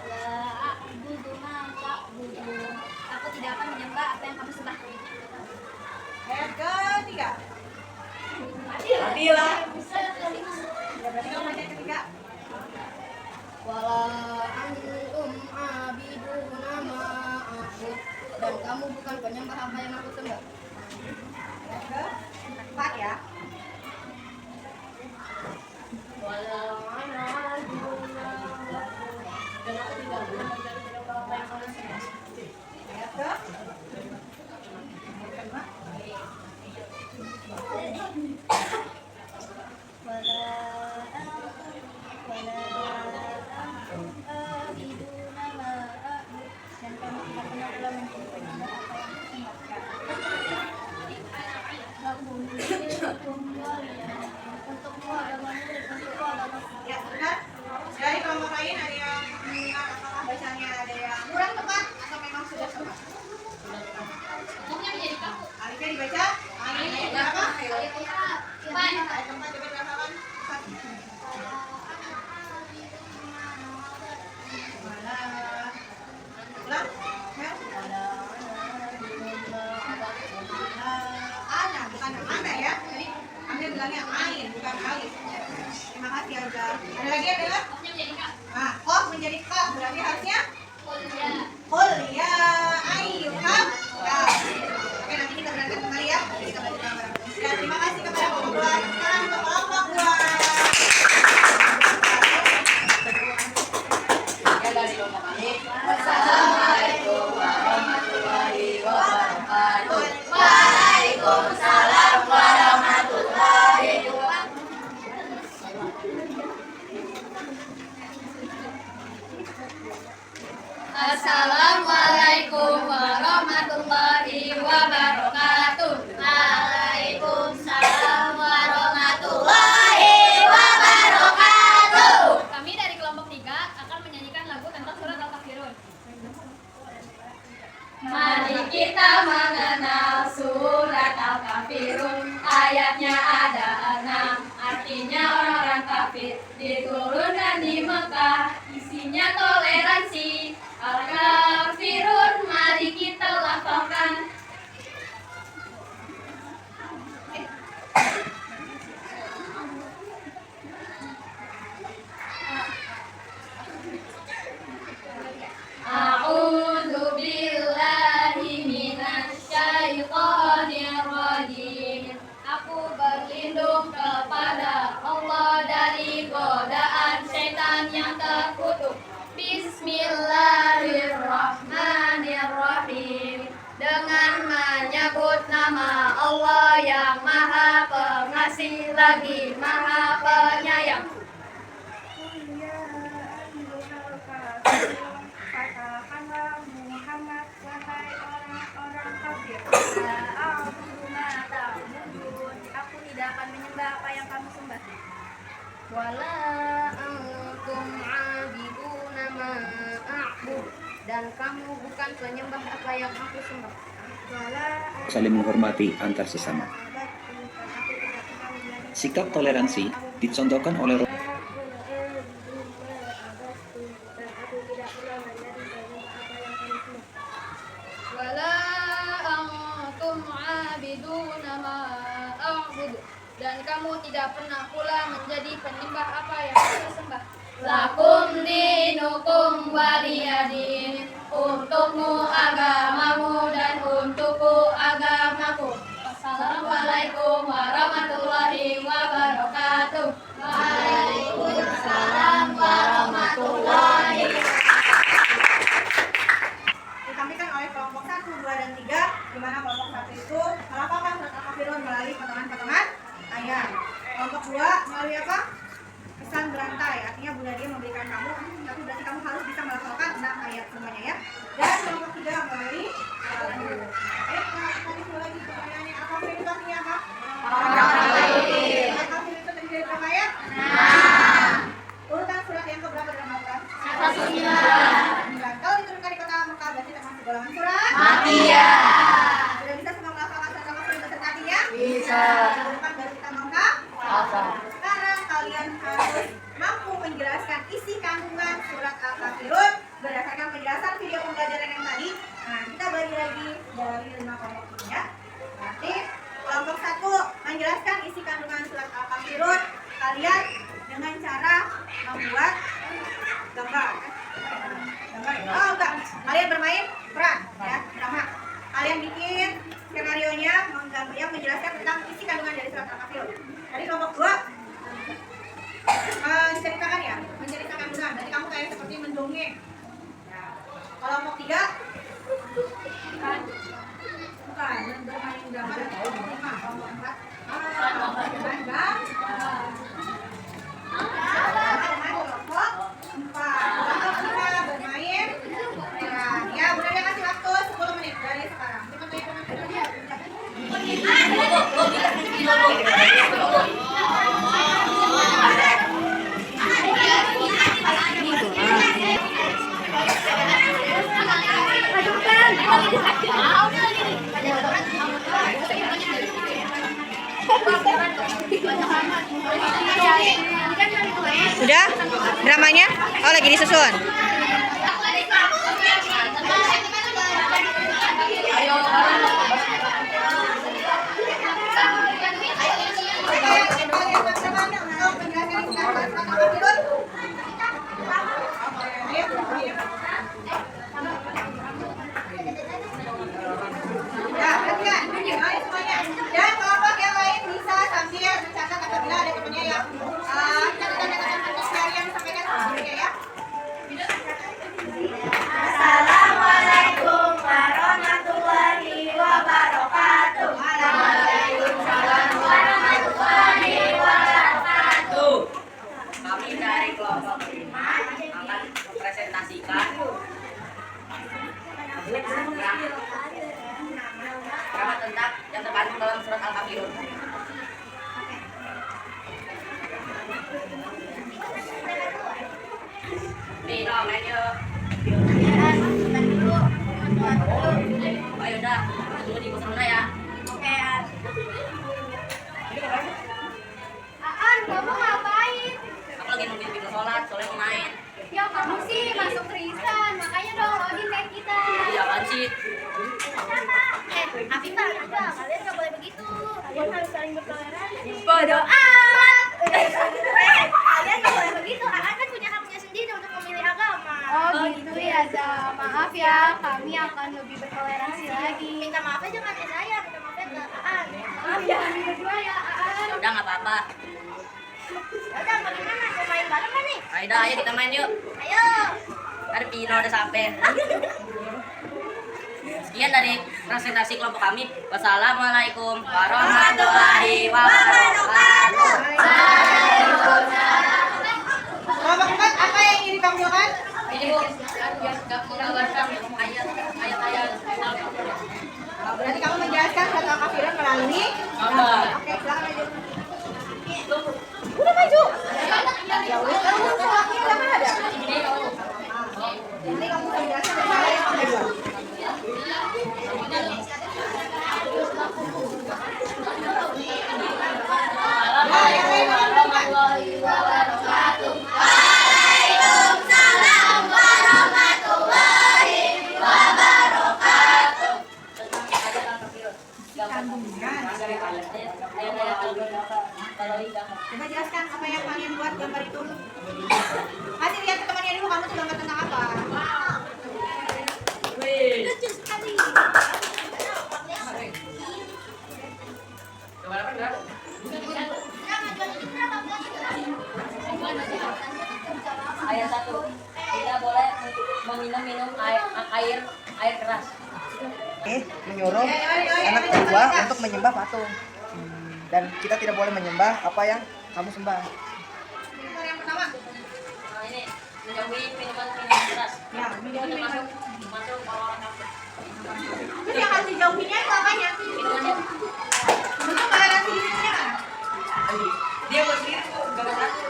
La a'budu ma ta'budun. Aku tidak akan menyembah apa yang kamu sembah. Ayat ketiga. Adilah. Ya, berarti kamu ayat ketiga. Wala antum abiduna ma a'bud. Dan kamu bukan penyembah apa yang aku sembah. Ayat keempat ya. Wala ana abiduna. Dan aku tidak boleh mencari penyembah apa yang kamu sembah. Ayat ke Wala antum abiduna ma a'bud. Dan kamu tidak pernah pula menjadi penyembah apa yang aku sembah. Lakum dinukum waliyadin. Untukmu agamamu dan untukku agamaku. ya, benar. Dari kelompok lain ada yang mendengar apakah bacanya ada yang kurang tepat atau memang sudah tepat? Mungkin menjadi kamu. Alifnya dibaca. Alif berapa? Ayat keempat. Ayat keempat coba dirasakan. Mana? Ulang. Mel. Ana, bukan ana ya. Tadi Anda bilangnya ain, bukan alif. Terima kasih Alga. Ada lagi yang dengar? Mungkin menjadi kamu. Nah, kof menjadi kaf berarti harusnya Kuliah. qul ya ayyuhal kafir. Oke, nanti kita berangkat kembali ya. Nanti kita baca bareng. Dan terima kasih kepada kelompok dua. Sekarang untuk kelompok dua. Ya dari kelompok kami. Wassalamualaikum warahmatullahi wabarakatuh. Waalaikumsalam warahmatullahi wabarakatuh. Assalamualaikum warahmatullahi wabarakatuh. Waalaikumsalam warahmatullahi wabarakatuh. Kami dari kelompok 3 akan menyanyikan lagu tentang surat Al-Kafirun. Mari kita mengenal surat Al-Kafirun. Ayatnya ada 6, artinya orang-orang kafir. Diturunkan di Mekah, isinya toleransi. Al-Kafirun, mari kita lafalkan. A'udzu billahi minasy syaithanir rajim. Aku berlindung berlindung kepada Allah dari godaan setan yang terkutuk. Bismillahirrahmanirrahim. Dengan menyebut nama Allah yang Maha Pengasih lagi Maha Penyayang. Katakanlah Muhammad, wahai orang-orang kafir. Aku tidak akan menyembah apa yang kamu sembah. Wala antum abiduna ma a'bud, dan kamu bukan penyembah apa yang aku sembah. Saling menghormati antar sesama. Sikap toleransi dicontohkan oleh Wala antum abiduna ma a'bud, dan kamu tidak pernah pula menjadi penyembah apa yang aku sembah. Lakum dinukum waliyadin, untukmu agamamu dan untukku agamaku. Assalamualaikum warahmatullahi wabarakatuh. Waalaikumsalam warahmatullahi wabarakatuh. Ditampilkan oleh kelompok 1, 2, dan 3, di mana kelompok 1 itu melafalkan surat Al-Kafirun melalui potongan-potongan ayat. Kelompok 2 melalui apa? Pesan berantai, artinya Bunda Dia memberikan kamu, tapi berarti kamu harus bisa melafalkan 6 ayat semuanya ya. Dan kelompok 3 melalui ayo kita dulu lagi pertanyaannya, Al-Kafir itu artinya apa? Al-Kafir itu terdiri dari berapa ayat? Urutan surat yang keberapa dalam Al-Quran? 9. Kalau diturunkan di kota Mekah berarti termasuk golongan surat Makkiyah. Sudah bisa semua melafalkan surat Al-Kafir beserta artinya? Bisa. Depan baru kita mengkah? Sekarang kalian harus mampu menjelaskan isi kandungan surat Al-Kafirun berdasarkan penjelasan video pembelajaran yang tadi. Nah, kita bagi lagi dari 5 kelompok ini ya. Berarti kelompok 1 menjelaskan isi kandungan surat Al-Kafirun kalian dengan cara membuat gambar. Oh enggak, kalian bermain peran ya, drama. Kalian bikin skenario-nya yang menjelaskan tentang isi kandungan dari surat Al-Kafirun. Dari kelompok 2 menceritakan ya, menceritakan kandungan. Berarti kamu kayak seperti mendongeng. Ya. Kelompok 3 bukan bermain gambar. Kelompok 4 bermain gambar. Kelompok 4 bermain peran. Ya, Bunda Dia kasih waktu 10 menit dari sekarang. Cepat aja. Udah? Dramanya? Oh, lagi disusun. Ya, perhatikan. Ayo semuanya. Dan kelompok yang lain bisa sambil mencatat apabila ada temannya yang catatan-catatan untuk yang disampaikan sebelumnya ya. Assalamualaikum warahmatullahi wabarakatuh. Waalaikumsalam warahmatullahi wabarakatuh. Kami dari kelompok 5 akan mempresentasikan drama tentang yang terkandung dalam surat Al-Kafirun. Nih, main yuk. Ayo dah, dulu di sana ya. Oke, An. Aan, kamu ngapain? Aku lagi nungguin video sholat, soalnya mau main. Ya kamu sih masuk Kristen, makanya downloadin kayak kita. Iya, apaan sih? Afifah, udah, kalian nggak boleh begitu. Kalian harus saling bertoleransi. Bodoh amat. Kalian nggak boleh begitu. Aan kan punya haknya sendiri untuk memilih agama. Oh gitu ya, Za. Maaf ya, kami akan lebih bertoleransi lagi. Minta maafnya jangan ke saya, minta maafnya ke Aan. Maaf ya, kami berdua ya, Aan. udah nggak apa-apa. Udah bagaimana? Mau main bareng kan nih? Ayo kita main yuk. Ayo. Ada Pino udah sampai. Sekian dari presentasi kelompok kami. Wassalamualaikum warahmatullahi wabarakatuh. Kelompok 4 apa yang ingin ditampilkan? Ini Bu, menggambarkan ayat-ayat. Berarti kamu menjelaskan surat Al-Kafirun melalui Gambar. Oke, silakan maju. Udah maju. Ya udah, kamu suratnya udah kan ada. Nanti kamu bisa menjelaskan dari mana yang kamu buat. Ya, yang lain warahmatullahi wabarakatuh. Waalaikumsalam warahmatullahi wabarakatuh. Coba jelaskan apa yang kalian buat gambar itu. Kasih lihat ke temannya dulu, kamu tuh gambar tentang apa. Lucu sekali. Ayat 1. Tidak boleh minum air keras. Menyuruh anak kedua untuk menyembah patung. Dan kita tidak boleh menyembah apa yang kamu sembah. Yang pertama. Ini menjauhi minuman keras. Ya, menjauhi minuman. Masuk orang kafir. Terus yang harus dijauhinya itu apanya? Minumannya. Bentuk toleransi di sini mana? Dia buat sendiri tuh, gambar satu.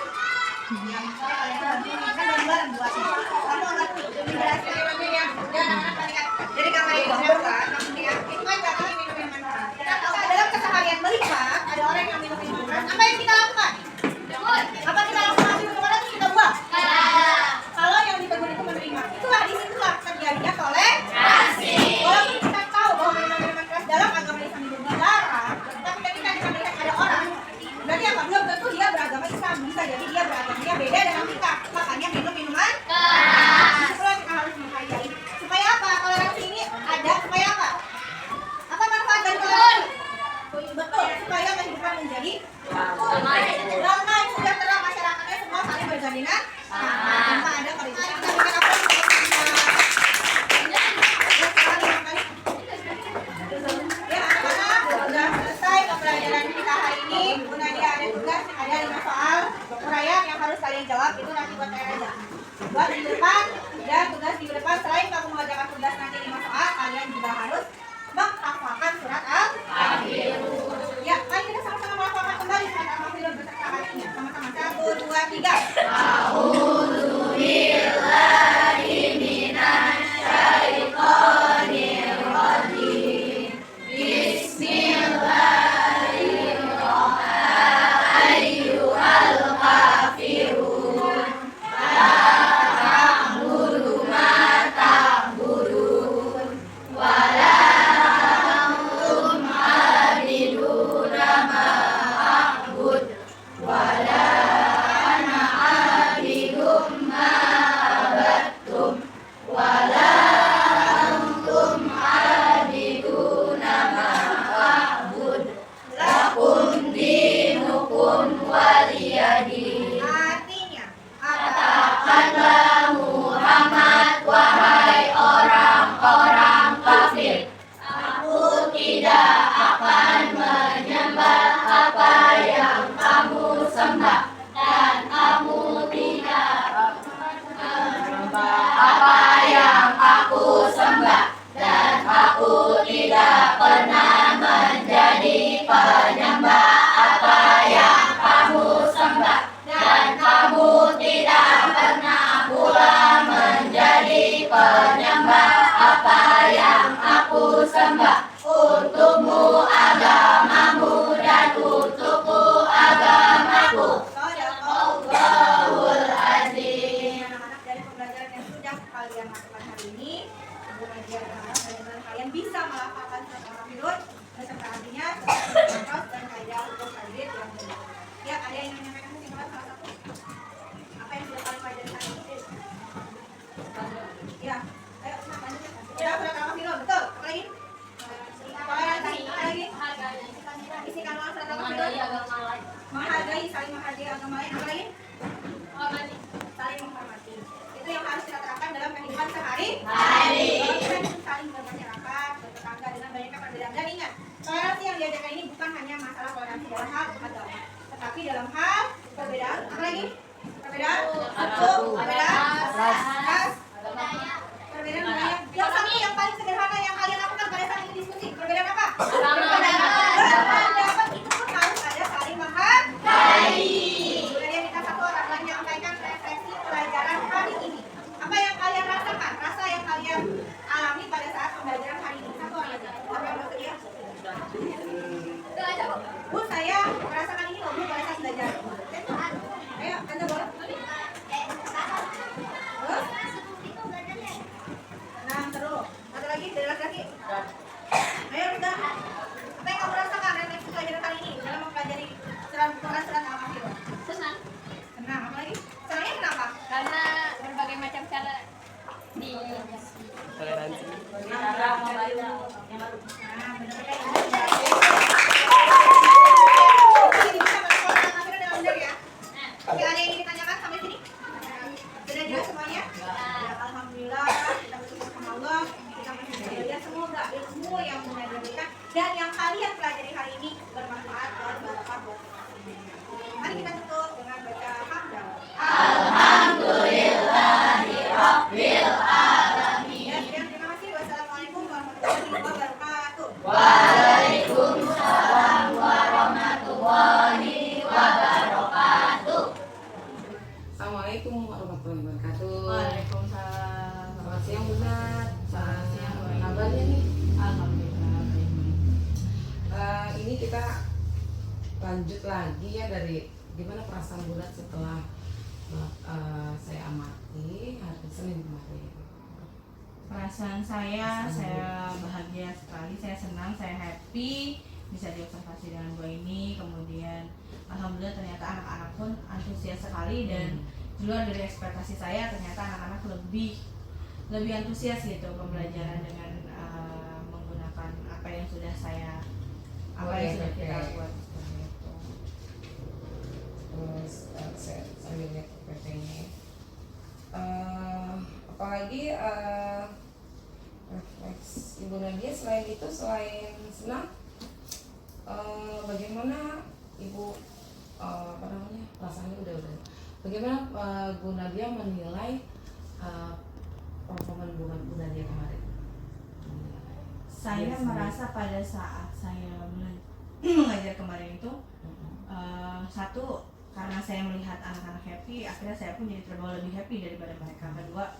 Kan bareng-bareng buatnya. Kamu ngerti menjelaskan ya. Jadi gambar ini siapa? Kamu lihat itu kan gambar minum-minuman keras. Dalam keseharian melihat ada orang yang minum minuman keras. Apa yang kita lakukan? Apa kita lakukan di minuman itu kita buang? Kalau yang ditegur itu menerima, itulah disitulah terjadinya toleransi. Walaupun kita tahu bahwa minuman keras dalam agama Islam itu dilarang, tapi ketika kita melihat ada orang, berarti apa? Belum tentu dia beragama Islam, bisa jadi dia beragamanya beda dengan kita. Makanya minum minuman keras. Itulah kita harus menghargai. Supaya apa? Toleransi ini ada supaya apa? Apa manfaat dari toleransi? Betul, supaya kehidupan menjadi damai, sejahtera, masyarakatnya semua saling bergandengan tanpa ada keributan. Kita berikan apa? Ya, anak-anak sudah selesai pembelajaran kita hari ini. Bu Nadia ada tugas, ada 5 soal uraian yang harus kalian jawab. Itu nanti buat kalian aja. Buat minggu depan, dan tugas minggu depan selain kamu mengerjakan tugas nanti 5 soal, kalian juga harus menghafalkan surat Al-Kafirun. Ya, mari kita sama-sama menghafalkan kembali surat Al-Kafirun beserta artinya. Sama-sama 1, 2, 3. Artinya, katakanlah Muhammad, wahai orang-orang kafir, aku tidak akan menyembah apa yang kamu sembah, dan kamu tidak menyembah apa yang aku sembah, dan aku tidak pernah menjadi penyembah apa yang kamu sembah, dan kamu tidak pernah pula menjadi penyembah apa yang aku sembah. Untukmu agamamu dan untukku agamaku. Sadaqallahul azim. Anak-anak dari pembelajaran yang sudah kalian lakukan hari ini, Bu Nadia berharap kalian bisa melafalkan surat Al-Kafirun beserta artinya, serta dan kaidah hukum tajwid yang benar. Ya, ada yang ingin menyampaikan kesimpulan salah satu? Apa yang sudah kalian pelajari hari ini? Ya, ayo senang lanjutkan. Ya, surat Al-Kafirun, betul. Apa lagi? Toleransi, apa lagi? Isi kandungan surat Al-Kafirun. menghargai, saling menghargai agama lain. Apa lagi? Saling menghormati. Itu yang harus kita terapkan dalam kehidupan sehari-hari. Kita saling bermasyarakat, bertetangga dengan banyaknya perbedaan. Dan ingat, toleransi yang diajarkan ini bukan hanya masalah toleransi dalam hal agama, tetapi dalam hal perbedaan. Apa lagi? Perbedaan suku, perbedaan ras, perbedaan budaya. Yang satu yang paling sederhana yang kalian lakukan pada saat ini diskusi, perbedaan apa? Perbedaan pendapat itu pun harus ada saling menghargai. Kemudian kita satu orang lagi menyampaikan refleksi pelajaran hari ini. Apa yang kalian rasakan? Rasa yang kalian alami pada saat pembelajaran hari ini. Satu orang aja. Apa yang bersedia? Bu, saya merasakan ini loh, Bu, pada saat belajar. Ayo, Anda boleh? Terus? Nah, seru. Satu lagi, dari laki-laki. Ayo, Rida. Apa yang kamu rasakan refleksi pelajaran kali ini dalam mempelajari surat Al-Kahfi? Senang Senang, apa lagi? Senangnya kenapa? karena berbagai macam cara di Toleransi. Cara membaca yang baru. Nah, benar-benar ini bisa masuk Al-Kahfi dengan benar ya? Oke, ada yang ingin ditanyakan sampai sini? Sudah jelas semuanya? Ya, alhamdulillah, kita bersyukur sama Allah, kita masih bisa belajar. Semoga ilmu yang Bunda berikan dan yang kalian pelajari hari ini bermanfaat dan berkah buat kita. Mari kita tutup dengan baca hamdalah. Alhamdulillahirabbil alamin. Ya, sekian, terima kasih. Wassalamualaikum warahmatullahi wabarakatuh. Waalaikumsalam warahmatullahi wabarakatuh. Assalamualaikum warahmatullahi wabarakatuh. Waalaikumsalam. Selamat siang Bunda. Selamat siang, Bu. Kabarnya nih? Alhamdulillah. Ini kita lanjut lagi ya dari gimana perasaan Bunda setelah saya amati hari Senin kemarin. Perasaan saya bahagia sekali, saya senang, saya happy bisa diobservasi dengan Bu ini. Kemudian alhamdulillah ternyata anak-anak pun antusias sekali dan di luar dari ekspektasi saya, ternyata anak-anak lebih antusias gitu pembelajaran dengan menggunakan apa yang sudah sudah kita buat seperti itu. Terus saya sambil lihat PT-nya. Apalagi refleks Ibu Nadia selain itu, selain senang, bagaimana Ibu perasaannya udah bagaimana Bu Nadia menilai performa Bu Nadia kemarin? Saya Yes, merasa pada saat saya mengajar kemarin itu satu, karena saya melihat anak-anak happy, akhirnya saya pun jadi terbawa lebih happy daripada mereka. Kedua,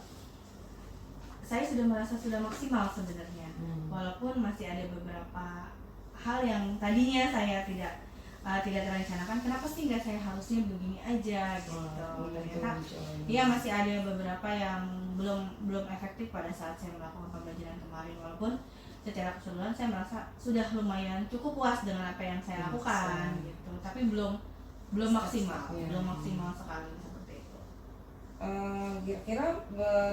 saya sudah merasa sudah maksimal sebenarnya, walaupun masih ada beberapa hal yang tadinya saya tidak terencanakan. Kenapa sih nggak saya harusnya begini aja gitu? Ternyata iya masih ada beberapa yang belum efektif pada saat saya melakukan pembelajaran kemarin, walaupun secara keseluruhan saya merasa sudah lumayan cukup puas dengan apa yang saya lakukan gitu, tapi belum maksimal, belum maksimal sekali seperti itu. Kira-kira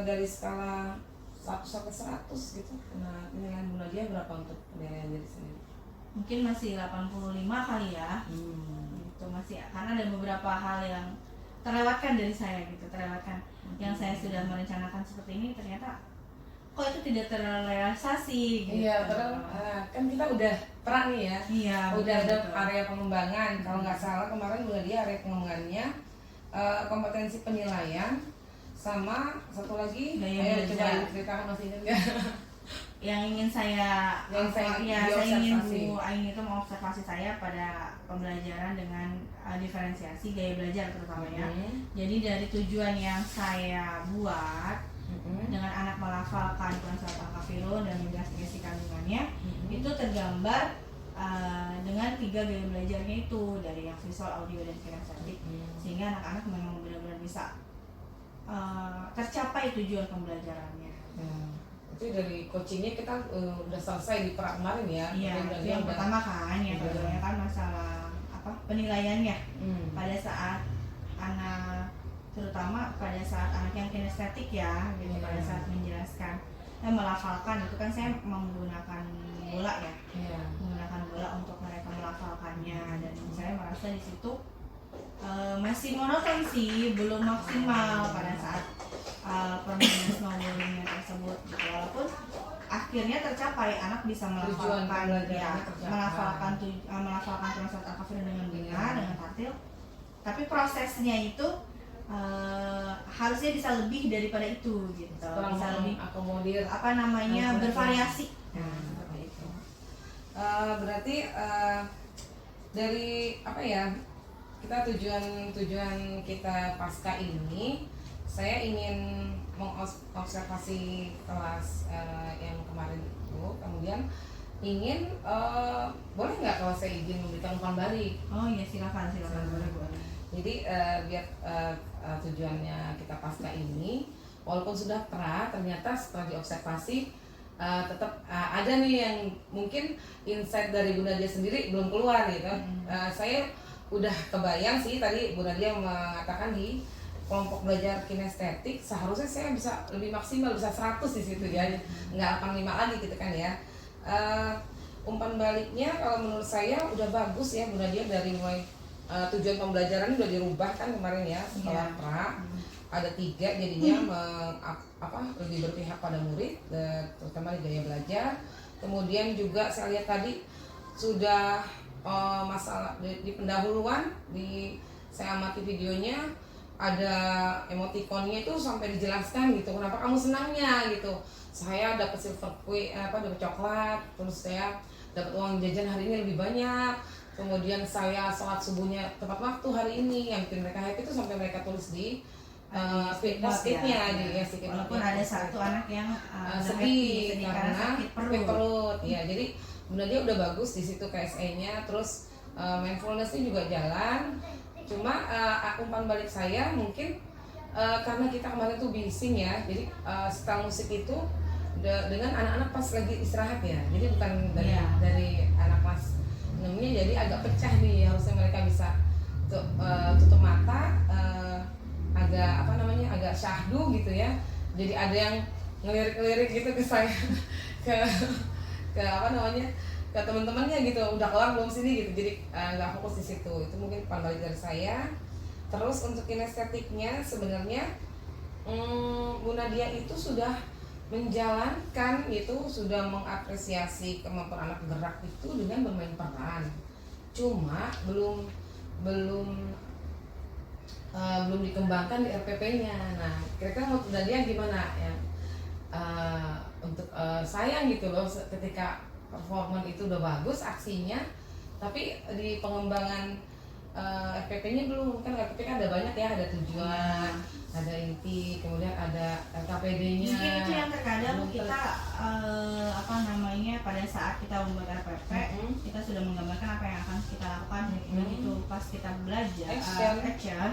dari skala 1 sampai 100 gitu, nah penilaian Bu Nadia berapa untuk penilaian diri sendiri? Mungkin masih 85 kali ya. Gitu masih, karena ada beberapa hal yang terlewatkan dari saya gitu, yang saya sudah merencanakan seperti ini, ternyata kok itu tidak terrealisasi gitu. Iya, padahal kan kita udah pernah nih ya. Iya, udah ada betul. area pengembangan. Kalau nggak salah kemarin Bu Nadia area pengembangannya kompetensi penilaian sama satu lagi Gaya coba belajar. ceritakan, masih ingat nggak? Yang ingin saya Yang saya diobservasi. ingin Bu Ain itu mengobservasi saya pada pembelajaran dengan diferensiasi gaya belajar terutamanya. Jadi dari tujuan yang saya buat dengan anak melafalkan Quran Surat Al-Kafirun dan investigasi kandungannya, itu tergambar dengan 3 gaya belajarnya itu, dari yang visual, audio, dan kinestetik, sehingga anak-anak memang benar-benar bisa tercapai tujuan pembelajarannya. Itu dari coachingnya kita udah selesai di pra kemarin ya. Iya, itu yang pertama kan, yang kedua kan masalah penilaiannya pada saat anak, terutama pada saat anak yang kinestetik ya, gitu, pada saat menjelaskan melafalkan itu kan saya menggunakan bola ya, menggunakan bola untuk mereka melafalkannya, dan saya merasa di situ masih monoton sih, belum maksimal pada saat permainan snowballingnya tersebut gitu. Walaupun akhirnya tercapai, anak bisa Tujuan melafalkan pembelajarannya tercapai. melafalkan Quran surat Al-Kafirun dengan benar, dengan tartil. Tapi prosesnya itu harusnya bisa lebih daripada itu gitu. Bisa lebih akomodir bervariasi. seperti itu. Berarti dari apa ya, kita tujuan kita pasca ini, saya ingin mengobservasi kelas yang kemarin itu, kemudian ingin boleh nggak kalau saya izin memberikan umpan balik. Oh iya, silakan boleh. Jadi biar tujuannya kita pasca ini, walaupun sudah ternyata setelah diobservasi tetap ada nih yang mungkin insight dari Bu Nadia sendiri belum keluar gitu. Saya udah kebayang sih tadi Bu Nadia mengatakan di kelompok belajar kinestetik seharusnya saya bisa lebih maksimal, bisa 100 di situ ya, nggak akan 5 lagi gitu kan ya. Umpan baliknya kalau menurut saya udah bagus ya Bu Nadia, dari mulai tujuan pembelajaran udah dirubah kan kemarin ya setelah pra. Ada 3 jadinya lebih berpihak pada murid, terutama di gaya belajar. Kemudian juga saya lihat tadi sudah masalah di pendahuluan, saya amati videonya ada emoticonnya itu sampai dijelaskan gitu, kenapa kamu senangnya gitu. Saya dapat silver kue, dapat coklat, terus saya dapat uang jajan hari ini lebih banyak. Kemudian saya sholat subuhnya tepat waktu hari ini. Yang bikin mereka happy itu sampai mereka tulis di post-itnya ya. Walaupun ada satu anak yang sedih karena sakit perut. Ya, jadi benar dia udah bagus di situ KSE-nya, terus mindfulness-nya juga jalan. Cuma umpan balik saya mungkin karena kita kemarin tuh bising ya, jadi setel musik itu dengan anak-anak pas lagi istirahat ya, jadi bukan dari anak kelas 6-nya, jadi agak pecah nih. Harusnya mereka bisa tutup mata, agak syahdu gitu ya. Jadi ada yang ngelirik-ngelirik gitu ke saya, ke teman-temannya gitu, udah kelar belum sini gitu. Jadi nggak fokus di situ. Itu mungkin umpan balik dari saya. Terus untuk kinestetiknya sebenarnya Bu Nadia itu sudah menjalankan itu, sudah mengapresiasi kemampuan anak gerak itu dengan bermain peran. Cuma belum dikembangkan di RPP-nya. Nah, kira-kira menurut Bu Nadia gimana ya? Untuk sayang gitu loh, ketika performan itu udah bagus aksinya, tapi di pengembangan RPP-nya belum. Kan RPP kan ada banyak ya, ada tujuan, ada inti, kemudian ada KPD-nya. Mungkin itu yang terkadang kita pada saat kita membuat RPP, kita sudah menggambarkan apa yang akan kita lakukan. Begitu pas kita belajar action,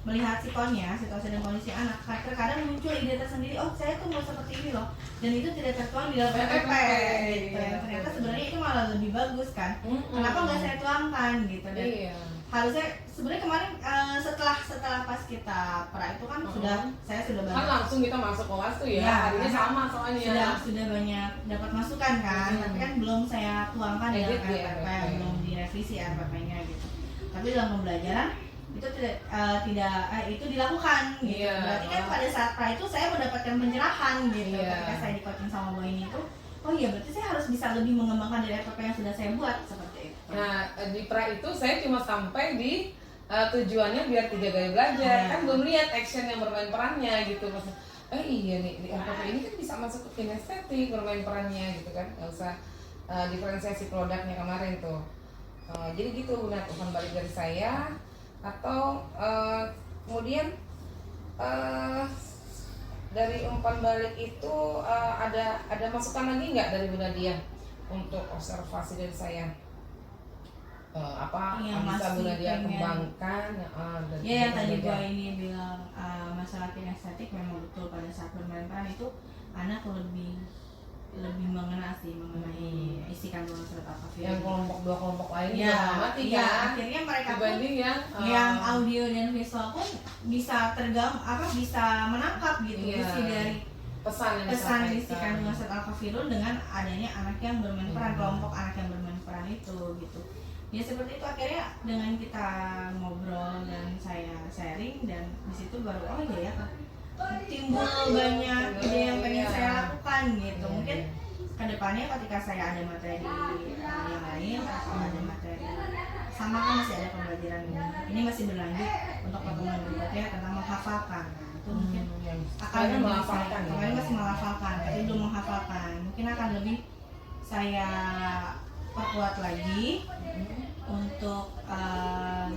melihat situasi dan kondisi anak, terkadang muncul ide tersendiri, oh saya tuh mau seperti ini loh, dan itu tidak tertuang di dalam RPP gitu. Ternyata sebenarnya itu malah lebih bagus kan. Kenapa nggak saya tuangkan gitu. Dan harusnya sebenarnya kemarin setelah pas kita pra itu kan saya sudah banyak kan langsung kita masuk kelas tuh ya, harinya sama soalnya sudah banyak dapat masukan kan, tapi kan belum saya tuangkan di dalam RPP, belum direvisi RPP-nya gitu. Tapi dalam pembelajaran itu itu dilakukan gitu. Berarti kan pada saat pra itu saya mendapatkan pencerahan gitu. Ketika saya di coaching sama Bu ini itu, oh iya berarti saya harus bisa lebih mengembangkan dari RPP yang sudah saya buat seperti itu. Nah, di pra itu saya cuma sampai di tujuannya biar 3 gaya belajar, kan belum lihat action yang bermain perannya gitu. Iya nih, di RPP ini kan bisa masuk ke kinestetik bermain perannya gitu kan, nggak usah diferensiasi produknya kemarin tuh. Jadi gitu, nah umpan balik dari saya. Atau kemudian dari umpan balik itu ada masukan lagi nggak dari Bu Nadia untuk observasi dari saya? Yang bisa Bu Nadia kembangkan? Yang tadi Bu ini bilang masalah kinestetik memang betul, pada saat bermain peran itu anak lebih mengenai isi kandungan surat Al-Kafirun. Yang kelompok 2 kelompok lain juga mati kan? Akhirnya mereka dibanding pun yang audio dan visual pun bisa bisa menangkap gitu isi dari pesan isi kandungan surat Al-Kafirun dengan adanya anak yang bermain peran, kelompok anak yang bermain peran itu gitu. Ya seperti itu, akhirnya dengan kita ngobrol dan dan di situ baru oh iya ya timbul banyak ide yang pengen saya lakukan gitu. Mungkin kedepannya ketika saya ada materi yang lain atau ada materi sama kan masih ada pembelajaran ini masih berlanjut untuk pertemuan berikutnya tentang menghafalkan. Nah, itu mungkin akan Kalian lebih melafalkan, ya? kalian masih melafalkan tapi belum menghafalkan, mungkin akan lebih saya perkuat lagi untuk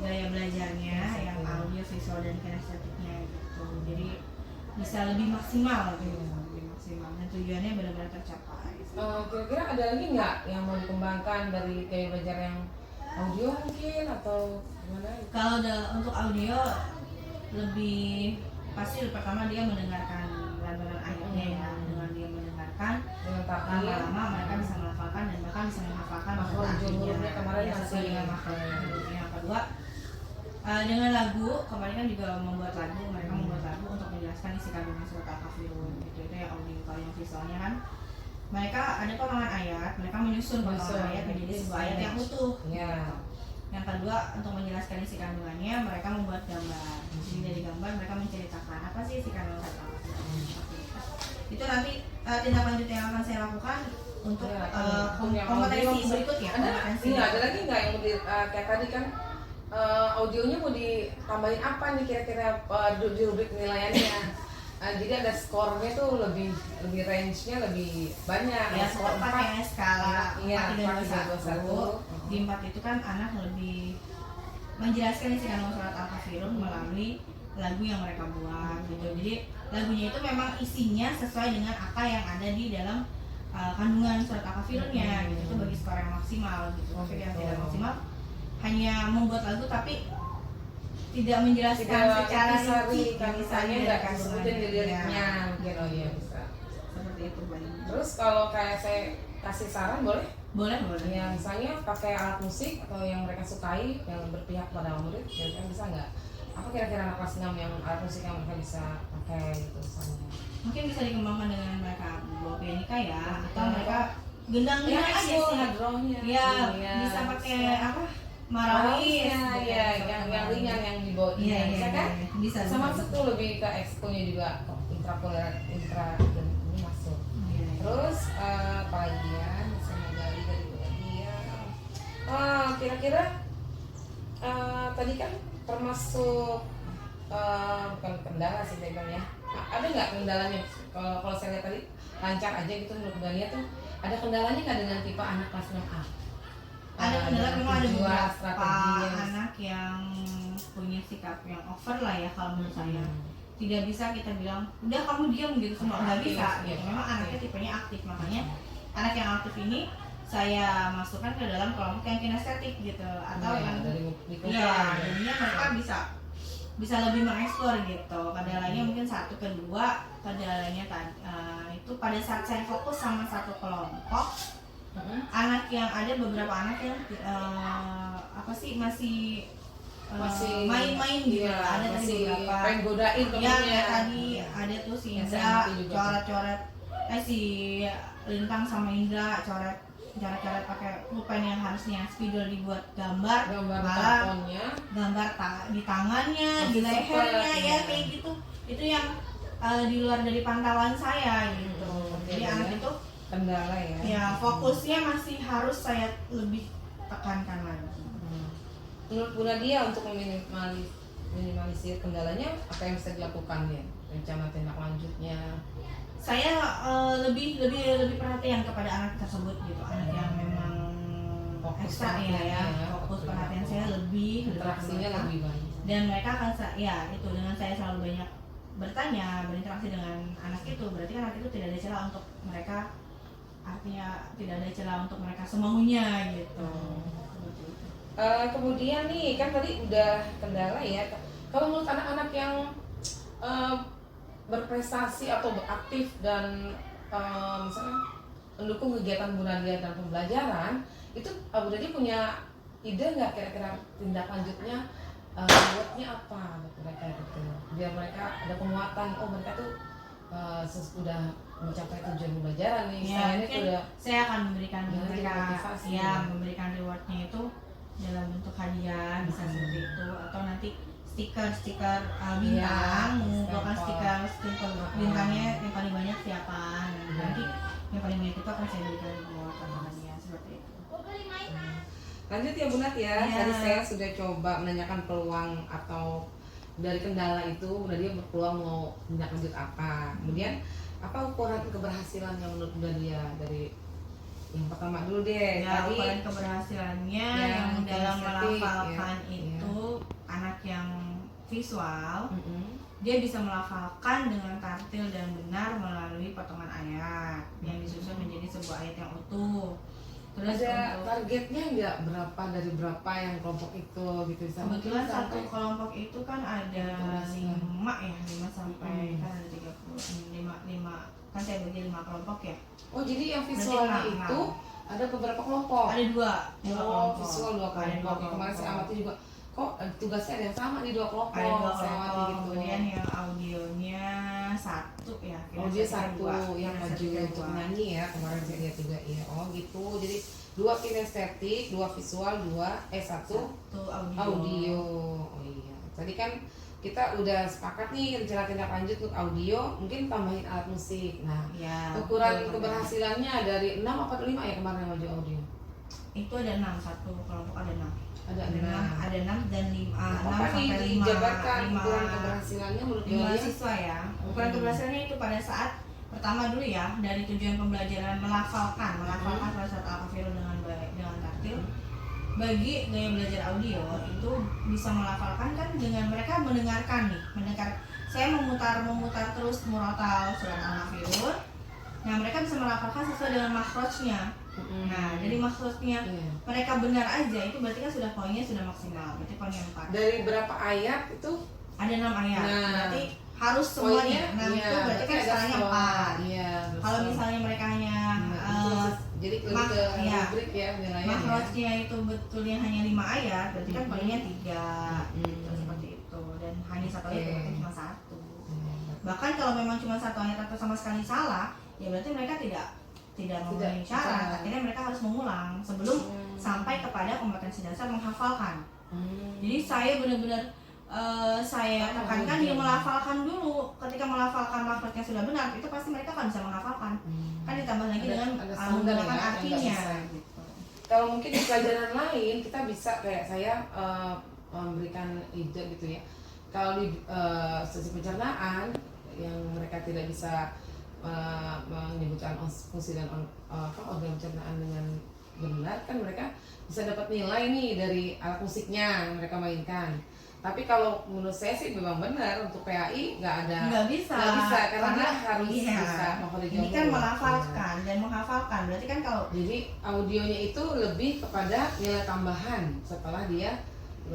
gaya belajarnya yang audio, visual dan kinestetiknya gitu. Jadi bisa lebih maksimal gitu, lebih maksimal dan tujuannya benar-benar tercapai. Kira-kira ada lagi nggak yang mau dikembangkan dari gaya belajar yang audio mungkin atau gimana? Kalau untuk audio lebih pasti pertama dia mendengarkan lantunan ayatnya ya, dengan dia mendengarkan Dengan tapi lama-lama mereka bisa melafalkan dan bahkan bisa menghafalkan Makhluk jumhurnya kemarin ya, masih sesuai dengan makhluk. Yang kedua dengan lagu, kemarin kan juga membuat lagu, mereka membuat lagu untuk menjelaskan isi kandungan surat Al-Kafirun gitu. Itu yang audio. Kalau yang visualnya kan mereka ada potongan ayat, mereka menyusun potongan ayat menjadi sebuah ayat yang utuh. Ya. Yang kedua untuk menjelaskan isi kandungannya mereka membuat gambar. Jadi dari gambar mereka menceritakan apa sih isi kandungan surat Al-Kafirun. Itu nanti tindak lanjut yang akan saya lakukan untuk yang kompetensi audio. berikutnya. Kompetensi. Iya, ada lagi nggak yang mau kayak tadi kan audionya mau ditambahin apa nih kira-kira di rubrik penilaiannya? Jadi ada skornya tuh lebih range-nya lebih banyak. Ya, skor pakai skala 4, 3, 2, 1. Di 4 itu kan anak lebih menjelaskan isi kandungan surat Al-Kafirun melalui lagu yang mereka buat gitu. Jadi lagunya itu memang isinya sesuai dengan apa yang ada di dalam kandungan surat Al-Kafirunnya gitu. Itu bagi skor yang maksimal gitu. Tapi yang tidak maksimal hanya membuat lagu tapi tidak menjelaskan secara rinci misalnya nggak sebutin di liriknya mungkin. Oh iya bisa seperti itu banyak. Terus kalau kayak saya kasih saran boleh Boleh. ya, misalnya pakai alat musik atau yang mereka sukai yang berpihak pada murid, kira-kira bisa nggak? Apa kira-kira anak kelas 6 yang alat musik yang mereka bisa pakai gitu misalnya? Mungkin bisa dikembangkan dengan mereka bawa pianika ya, atau mereka gendang-gendang aja sih. hadrohnya. Ya, bisa pakai apa? Marawis. Ya, yang ringan yang dibawa Iya, bisa kan? Bisa. Sama masuk tuh lebih ke expo-nya juga, intrapolar dan ini masuk. Iya. Terus apalagi ya, misalnya dari ya. Kira-kira tadi kan termasuk bukan kendala sih saya bilang ya. Ada nggak kendalanya? Kalau saya lihat tadi lancar aja gitu menurut Dania tuh, ada kendalanya nggak dengan tipe anak kelas 6A? Ada kendala, memang ada beberapa strategi anak yang punya sikap yang over lah ya kalau menurut saya. Tidak bisa kita bilang udah kamu diam gitu semua, nggak bisa gitu. Memang anaknya tipenya aktif, makanya anak yang aktif ini saya masukkan ke dalam kelompok yang kinestetik gitu, atau yang jadinya mereka bisa lebih mengeksplor gitu. Kendalanya mungkin 1, kedua kendalanya itu pada saat saya fokus sama satu kelompok, anak yang ada beberapa anak yang masih main-main gitu. Ada tadi beberapa pengen godain temennya. Tadi ada tuh si Indra coret-coret si Lintang sama Indra coret-coret pakai pulpen yang harusnya spidol dibuat gambar malah gambar di tangannya, di lehernya ya kayak gitu. Itu yang di luar dari pantauan saya gitu. Jadi anak itu kendala ya. Ya, fokusnya masih harus saya lebih tekankan lagi. Menurut Bu Nadia untuk minimalisir kendalanya apa yang bisa dilakukan ya? Rencana tindak lanjutnya? Saya lebih perhatian kepada anak tersebut gitu, anak yang memang Fokus ekstra ya, fokus perhatian saya lebih interaksinya lebih banyak. Dan mereka akan itu dengan saya selalu banyak bertanya, berinteraksi dengan anak itu, berarti kan anak itu tidak ada celah untuk mereka, artinya tidak ada celah untuk mereka semaunya gitu. Kemudian nih kan tadi udah kendala ya. Kalau menurut anak-anak yang berprestasi atau beraktif dan misalnya mendukung kegiatan Bu Nadia dan pembelajaran, itu Bu Nadia punya ide nggak kira-kira tindak lanjutnya buatnya apa buat mereka gitu, biar mereka ada penguatan, mereka tuh sudah mencapai tujuan pembelajaran nih. Saya akan memberikan mereka ya memberikan rewardnya itu dalam bentuk hadiah, bisa seperti itu, atau nanti stiker bintang, Iya, mengumpulkan stempel. stiker bintangnya yang paling banyak siapa. Nah, nanti yang paling banyak itu akan saya berikan buat teman-temannya seperti itu. Lanjut ya Bu Nat ya. Iya. Tadi saya sudah coba menanyakan peluang atau dari kendala itu Bu Nadia berpeluang mau tindak lanjut apa. Kemudian apa ukuran keberhasilan yang menurut Bu Nadia dari yang pertama dulu deh. Ya, Tadi ukuran keberhasilannya Ya, yang dalam kinestetik, melafalkan ya. itu anak yang visual, Mm-mm. dia bisa melafalkan dengan tartil dan benar melalui potongan ayat yang disusun menjadi sebuah ayat yang utuh. Terus ada untuk targetnya nggak berapa dari berapa yang kelompok itu gitu bisa kebetulan mungkin satu sampai- kelompok itu kan ada Keberhasilan. 5 sampai kan ada 5 kan saya bagi 5 kelompok ya. Oh jadi yang Berarti visualnya enam. itu ada beberapa kelompok. Ada dua Oh, kelompok. visual dua Ada dua kelompok. Kemarin saya kelompok. amati juga kok tugasnya ada yang sama di dua kelompok. Ada dua Saya amati kelompok, gitu. kemudian yang audionya 1 ya. Oh dia satu yang maju kinestetiknya untuk 2. menyanyi ya kemarin saya lihat juga ya. Oh gitu. Jadi 2 kinestetik, 2 visual, 1 Satu audio. audio. Oh iya. Tadi kan kita udah sepakat nih rencana tindak lanjut untuk audio, mungkin tambahin alat musik. Nah, Ya, ukuran betul, keberhasilannya dari 6 apa 5 ya kemarin yang maju audio? itu ada 6, satu kelompok ada 6. Ada Ada 6 dan 5, 6 Apa nih sampai 5. dijabarkan ukuran keberhasilannya menurut 5 Yolia? siswa ya. Ukuran keberhasilannya itu pada saat pertama dulu ya, dari tujuan pembelajaran melafalkan pada saat al-kafirun dengan baik dengan tartil. Bagi gaya belajar audio itu bisa melafalkan kan dengan mereka mendengarkan saya memutar terus murotal surat al-kafirun. Nah, mereka bisa melafalkan sesuai dengan makhrajnya. Nah, dari makhrajnya Iya. mereka benar aja itu berarti kan sudah poinnya sudah maksimal. Berarti poin yang 4. Dari berapa ayat itu? Ada 6 ayat. Nah, Berarti harus semuanya 6 iya, itu berarti kan ada skalanya skor. 4. Iya. Kalau misalnya mereka hanya jadi lebih ke iya. rubrik ya nilainya. makhrajnya itu betulnya hanya 5 ayat, berarti kan poinnya 3. Mm. Gitu, seperti itu. Dan hanya 1 ayat Oke. berarti cuma 1. Iya. Bahkan kalau memang cuma 1 ayat atau sama sekali salah, ya berarti mereka tidak memenuhi syarat. Akhirnya mereka harus mengulang sebelum sampai kepada kompetensi dasar menghafalkan. Jadi saya benar-benar saya tekankan dia melafalkan dulu. Ketika melafalkan makhrajnya sudah benar, itu pasti mereka akan bisa menghafalkan. Kan ditambah lagi dengan ada standar menggunakan ya, yang nggak artinya. bisa. Gitu. Kalau mungkin di pelajaran lain kita bisa kayak saya memberikan ide gitu ya. Kalau di sesi pencernaan yang mereka tidak bisa menyebutkan fungsi dan organ pencernaan dengan benar, kan mereka bisa dapat nilai nih dari alat musiknya yang mereka mainkan. Tapi kalau menurut saya sih memang benar untuk PAI nggak Nggak bisa karena dia harus iya. bisa menghafal Ini kan melafalkan dan menghafalkan. Berarti kan kalau Jadi audionya itu lebih kepada nilai tambahan setelah dia itu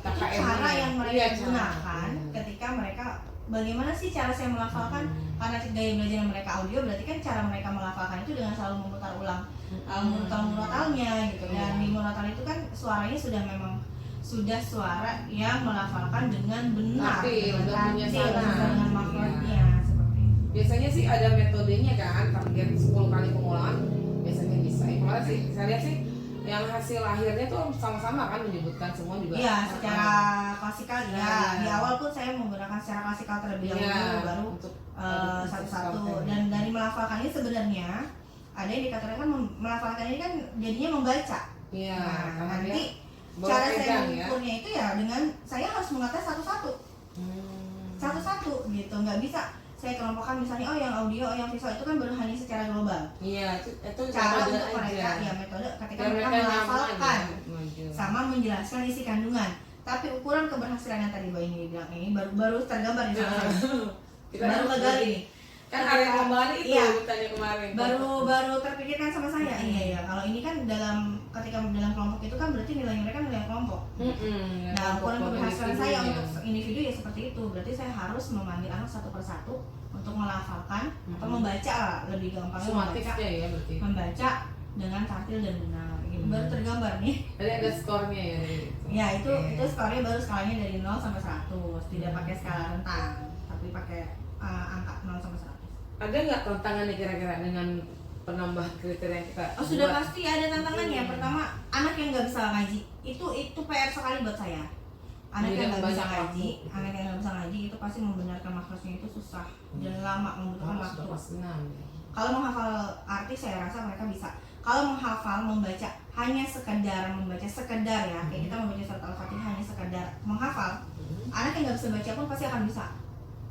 KKM. cara yang mereka Iya, gunakan ketika mereka bagaimana sih cara saya melafalkan karena gaya belajar mereka audio berarti kan cara mereka melafalkan itu dengan selalu memutar ulang memutar murotalnya gitu. Dan di murotal itu kan suaranya sudah suara yang melafalkan dengan benar, Tapi dengan udah punya tartil, sana. dengan makhrajnya seperti itu. Biasanya sih ada metodenya kan, target 10 kali pengulangan biasanya bisa. Kemarin sih saya lihat sih yang hasil akhirnya tuh sama-sama kan menyebutkan semua juga. Iya, secara klasikal ya. Iya. Di awal pun saya menggunakan secara klasikal terlebih Iya, dahulu baru untuk satu-satu. konten. Dan dari melafalkan ini sebenarnya ada yang dikatakan melafalkan ini kan jadinya membaca. Iya, Nah, karena dia nanti bawa cara saya pegang ya. mengukurnya itu ya dengan saya harus mengetes satu-satu, satu-satu gitu. Nggak bisa saya kelompokkan misalnya yang audio, yang visual itu kan baru hanya secara global. Iya, itu Cara metode untuk mereka aja. ya metode ketika Biar mereka nyaman melafalkan ya, maju. sama menjelaskan isi kandungan. Tapi ukuran keberhasilan yang tadi Mbak ini bilang ini baru tergambar di sana. Kita Baru kegali nih. kan area pengembangan itu Iya. tanya kemarin. Baru terpikirkan sama saya. Iya ya. Kalau ini kan ketika dalam kelompok itu kan berarti nilai mereka nilai kelompok. Nah, ukuran keberhasilan saya untuk individu ya seperti itu. Berarti saya harus memanggil anak satu persatu untuk melafalkan atau membaca lah, lebih gampang sumatifnya ya berarti. membaca dengan tartil dan benar. Gitu. Baru tergambar nih. Tadi ada skornya ya dari itu. Ya itu Oke. itu skornya baru skalanya dari 0 sampai 100. Tidak pakai skala rentang, tapi pakai angka 0 sampai 100. Ada nggak tantangannya kira-kira dengan penambahan kriteria yang kita Oh sudah buat? pasti ada tantangannya. Pertama, anak yang nggak bisa ngaji itu PR sekali buat saya. anak yang nggak bisa Banyak ngaji, waktu. anak yang nggak bisa ngaji itu pasti membenarkan makhrajnya itu susah dan lama, membutuhkan Harus waktu. dapat senang. Kalau menghafal arti saya rasa mereka bisa. Kalau menghafal, membaca hanya sekedar membaca sekedar ya, kayak kita membaca surat Al-Fatihah hanya sekedar menghafal. Anak yang nggak bisa baca pun pasti akan bisa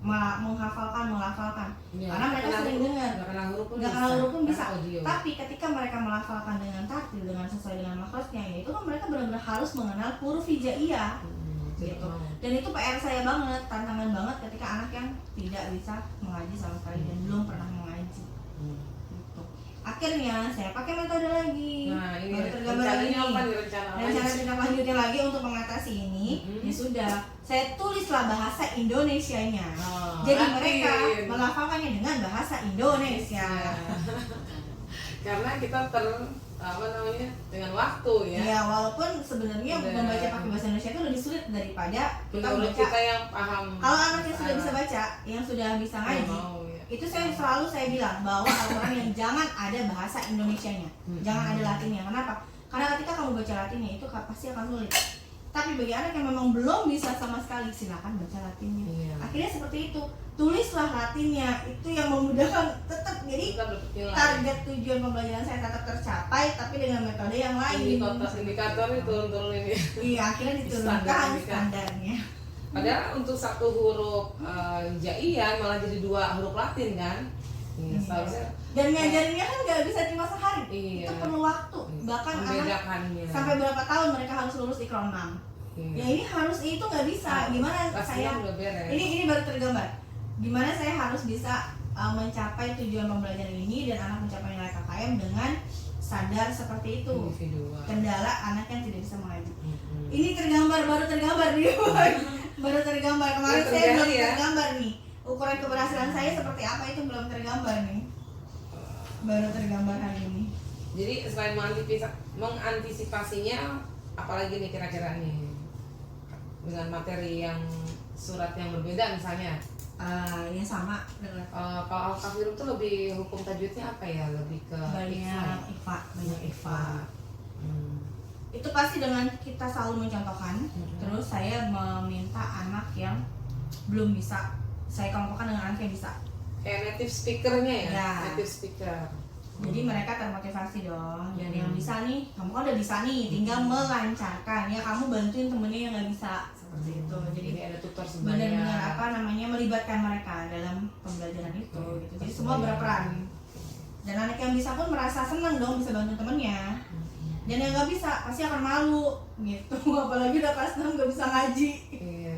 menghafalkan, melafalkan. Iya. Karena mereka sering dengar. Nggak kenal huruf pun Nggak kenal huruf pun bisa. Karena audio. Tapi ketika mereka melafalkan dengan tartil, dengan sesuai dengan makhrajnya, ya itu kan mereka benar-benar harus mengenal huruf hijaiyah. Gitu. Dan itu PR saya banget, tantangan banget ketika anak yang tidak bisa mengaji sama sekali dan belum pernah mengaji. Gitu. Akhirnya saya pakai metode lagi. Nah, ini Baru tergambar lagi rencananya nih. apa nih rencana? Rencana tindak lanjutnya lagi untuk mengatasi ini, ya sudah, saya tulislah bahasa Indonesianya. Oh, Jadi Latin. mereka melafalkannya dengan bahasa Indonesia. Karena kita dengan waktu ya. Ya walaupun sebenarnya Udah. membaca pakai bahasa Indonesia itu lebih sulit daripada kita Menurut baca. kita yang paham. Kalau anak yang sudah bisa baca, yang sudah bisa nggak ngaji, mau ya. itu selalu saya bilang bahwa Al-Quran yang jangan ada bahasa Indonesianya, jangan ada Latinnya. Kenapa? Karena ketika kamu baca Latinnya itu pasti akan sulit. Tapi bagi anak yang memang belum bisa sama sekali, silakan baca Latinnya. Iya. Akhirnya seperti itu, tulislah Latinnya, itu yang memudahkan tetap. Jadi Kita berpikir target tujuan pembelajaran saya tetap tercapai, tapi dengan metode yang lain. indikator itu turunin ya. Iya, akhirnya diturunkan standarnya. Padahal untuk satu huruf hijaiyah malah jadi 2 huruf Latin kan? Iya, seharusnya Dan ngajarinnya kan nggak bisa cuma sehari, Iya. itu perlu waktu. Bahkan anak membedakannya. sampai berapa tahun mereka harus lulus Iqra 6. Iya. Ya ini harus, itu nggak bisa. Gimana Kelas saya? 6 udah beres. Ini baru tergambar. Gimana saya harus bisa mencapai tujuan pembelajaran ini dan anak mencapai nilai KKM dengan standar seperti itu. Individual. Kendala anak yang tidak bisa mengaji. Mhm. Ini baru tergambar nih. Baru tergambar. Kemarin Belum saya belum terjadi ya? tergambar nih. Ukuran keberhasilan saya seperti apa itu belum tergambar nih. Baru tergambar hari ini. Jadi selain mengantisipasinya, apalagi nih kira-kira nih dengan materi yang surat yang berbeda misalnya. Yang sama dengan Kalau Al-Kafirun tuh lebih hukum tajwidnya apa ya? Lebih ke banyak IFA, banyak IFA. Hmm. Itu pasti dengan kita selalu mencontohkan. Terus saya meminta anak yang belum bisa, saya kelompokkan dengan anak yang bisa. Kayak native speakernya ya? Ya. Native speaker. Jadi mereka termotivasi dong. Dan yang bisa nih, kamu kan udah bisa nih, tinggal melancarkan. Ya kamu bantuin temennya yang nggak bisa, seperti itu. Jadi ada tutor sebaya. benar-benar melibatkan mereka dalam pembelajaran itu. Gitu. Jadi semua berperan. Dan anak yang bisa pun merasa senang dong bisa bantu temennya. Dan yang nggak bisa pasti akan malu gitu. Apalagi udah kelas 6 nggak bisa ngaji. Iya.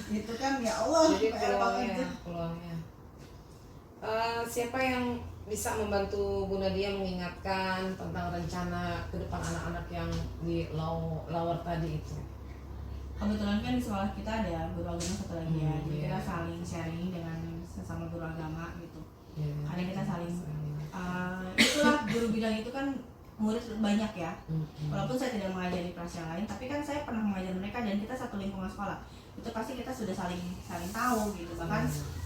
Gitu kan, ya Allah. Jadi PR banget. peluangnya. Siapa yang bisa membantu Bu Nadia mengingatkan tentang rencana ke depan anak-anak yang di lower tadi itu? Kebetulan kan di sekolah kita ada guru agama satu lagi ya. Jadi Iya. kita saling sharing dengan sesama guru agama gitu. Ya. Kadang kita saling itulah guru bidang itu kan murid banyak ya. Walaupun saya tidak mengajari kelas yang lain, tapi kan saya pernah mengajar mereka dan kita satu lingkungan sekolah. Itu pasti kita sudah saling tahu gitu. Bahkan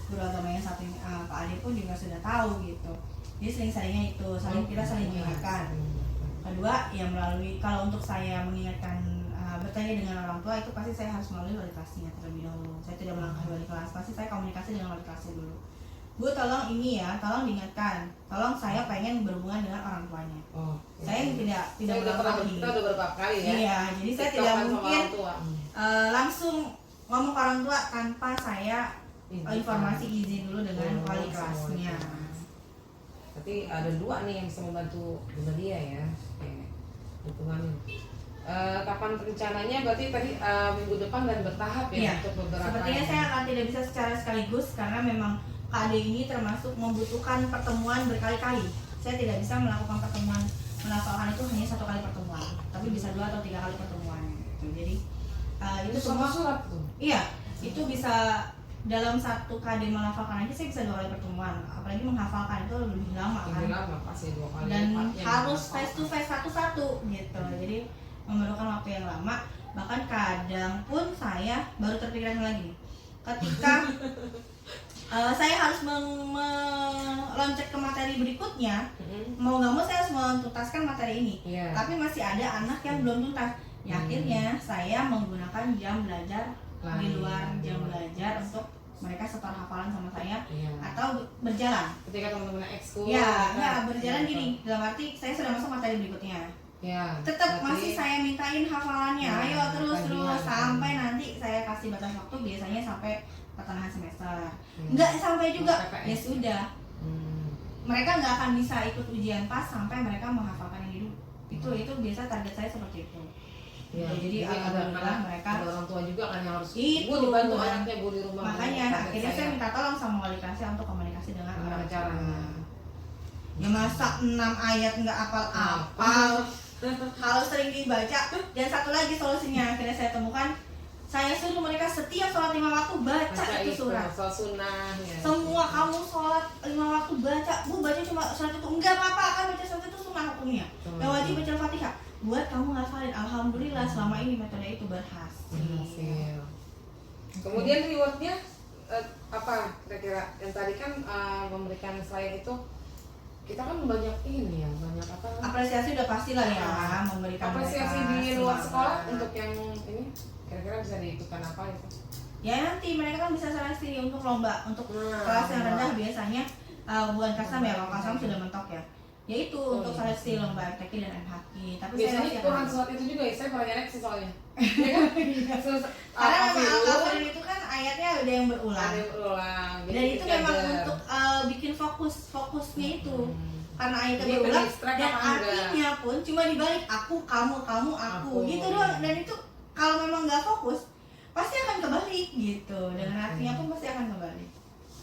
guru agama yang satu Pak Ade pun juga sudah tahu gitu. Jadi sering-seringnya itu kita saling mengingatkan. Kedua, ya melalui, kalau untuk saya mengingatkan bertanya dengan orang tua itu pasti saya harus melalui wali kelasnya terlebih dahulu. Saya tidak melangkahi wali kelas, pasti saya komunikasi dengan wali kelasnya dulu. Bu, tolong ini ya, tolong diingatkan. Tolong saya pengen berhubungan dengan orang tuanya. Saya tidak melangkahi. Kita udah beberapa kali ya. Iya, jadi saya tidak Tiktokan sama mungkin orang tua. langsung ngomong ke orang tua tanpa saya informasi izin dulu dengan wali kelasnya. Berarti ada 2 nih yang bisa membantu Bu Nadia ya. Dukungannya. Kapan rencananya? Berarti tadi minggu depan dan bertahap ya Iya. untuk beberapa. Sepertinya saya akan tidak bisa secara sekaligus karena memang KAD ini termasuk membutuhkan pertemuan berkali-kali. Saya tidak bisa melakukan pertemuan melafalkan itu hanya 1 kali pertemuan, tapi bisa 2 atau 3 kali pertemuan. Gitu. Jadi itu semua surat tuh. Iya, itu bisa dalam 1 KD melafalkan aja saya bisa 2 kali pertemuan. Apalagi menghafalkan itu lebih lama kan. Lebih lama pasti 2 kali. Dan lipatnya harus menghafal. face to face satu-satu gitu. Jadi memerlukan waktu yang lama. Bahkan kadang pun saya baru terpikiran lagi ketika saya harus meloncat ke materi berikutnya. Mau nggak mau saya harus menuntaskan materi ini. Iya. Tapi masih ada anak yang belum tuntas. Ya akhirnya saya menggunakan jam belajar di luar jam belajar untuk mereka setor hafalan sama saya Iya. atau berjalan. Ketika teman-teman ekskul. Ya, enggak berjalan gini. Dalam arti saya sudah masuk materi berikutnya. Ya. Tetap berarti- masih saya mintain hafalannya. Ya, Ayo terus tagihan. sampai nanti saya kasih batas waktu biasanya sampai pertengahan semester. Ya. Enggak sampai juga. PPS. Ya sudah. Mereka nggak akan bisa ikut ujian pas sampai mereka menghafalkan yang dulu. Itu biasa target saya seperti itu. Ya, Jadi alhamdulillah mereka ada orang tua juga kan yang harus Itu, Bu dibantu kan. anaknya Bu di rumah. makanya Bu, target akhirnya saya minta tolong sama wali kelasnya untuk komunikasi dengan Gimana orang tua. caranya? Ya masa 6 ayat nggak apal-apal, harus sering dibaca. Dan satu lagi solusinya akhirnya saya temukan, saya suruh mereka setiap sholat 5 waktu baca itu surat. soal sunnah ya. Semua kamu sholat 5 waktu baca. Bu baca cuma surat itu, enggak apa-apa, kan baca surat itu sunnah hukumnya. Yang wajib baca Al-Fatihah. Buat kamu hafalin. Alhamdulillah selama ini metode itu berhasil. Berhasil. Kemudian rewardnya apa kira-kira? Yang tadi kan memberikan selain itu kita kan banyak ini ya, banyak apa? Apresiasi udah pastilah ya, memberikan Apresiasi mereka di luar semangat. sekolah untuk yang ini kira-kira bisa diikutkan apa itu? Ya nanti mereka kan bisa seleksi untuk lomba, untuk Nah, kelas yang lomba. rendah biasanya bukan kasam ya, kalau kasam sudah mentok ya. Yaitu untuk seleksi lomba FTQ dan MHQ. Tapi saya Biasanya masih Tuhan akan- sholat itu juga ya, saya pernah nyari sih soalnya. Ya kan? karena nama Al-Kafirun, Al-Kafirun itu kan ayatnya ada yang berulang. ada yang berulang. Dan itu memang untuk bikin fokusnya itu. Karena ayatnya Jadi berulang ke-distract dan apa enggak? artinya pun cuma dibalik aku, kamu, aku, Aku. gitu doang. Dan itu kalau memang nggak fokus pasti akan kebalik gitu. Dengan artinya pun pasti akan kebalik.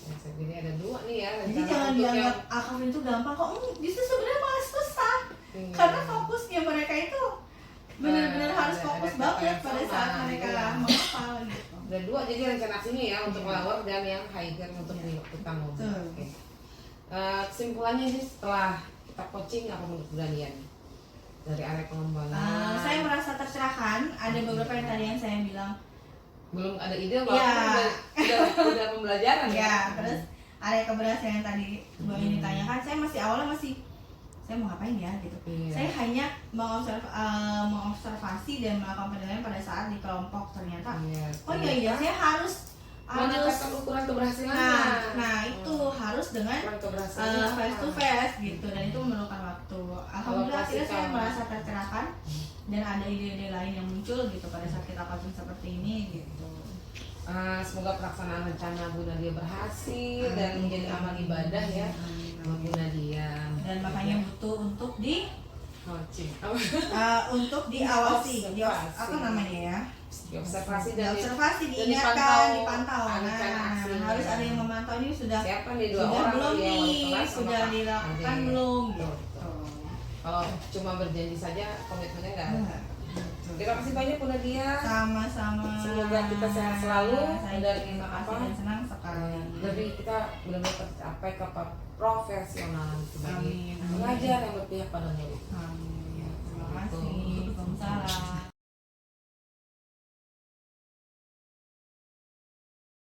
Jadi ada dua nih ya. Jadi rencana jangan untuk dianggap Al-Kafirun itu gampang kok. Justru sebenarnya malah susah. yang- Karena fokusnya mereka itu benar-benar Nah, harus ada fokus kata banget yang pada sama, saat mereka iya. menghafal gitu. ada dua jadi rencana aksinya ya untuk lower dan yang higher untuk kita ngomong. Betul. Oke. Kesimpulannya sih setelah kita coaching apa menurut kalian dari area pengembangan? Saya merasa tercerahkan. Ada beberapa yang tadi yang saya bilang belum ada ide Ya. walaupun udah pembelajaran ya. Terus area keberhasilan yang tadi Mbak ini tanyakan, saya masih awalnya saya mau ngapain ya gitu. Iya. Saya hanya mengobservasi dan melakukan penilaian pada saat di kelompok ternyata. Iya. Oh iya saya harus menetapkan ukuran keberhasilannya. nah itu harus dengan ukuran keberhasilan face to face gitu, dan itu memerlukan waktu. Alhamdulillah pasti akhirnya saya kan. merasa tercerahkan dan ada ide-ide lain yang muncul gitu pada saat kita coaching seperti ini gitu. Semoga pelaksanaan rencana Bu Nadia berhasil dan menjadi amal ibadah ya sama Bu Nadia. Dan makanya butuh untuk coaching untuk diawasi, Observasi. apa namanya ya? diobservasi dan Diobservasi, dan diingatkan, dipantau. rencana Nah, aksinya. harus ada yang memantau ini sudah siapa nih dua sudah orang belum yang nih, wali kelas sama sudah Pak dilakukan Ade. belum Betul, gitu. betul. Kalau cuma berjanji saja komitmennya nggak ada. Enggak. Terima kasih banyak Bu Nadia. Sama-sama. Semoga kita sehat selalu Saya dan terima kasih apa? dan senang sekali. Jadi kita benar-benar tercapai ke profesionalan sebagai Amin. pengajar yang berpihak pada murid. Amin. Terima Betul. kasih. Waalaikumsalam.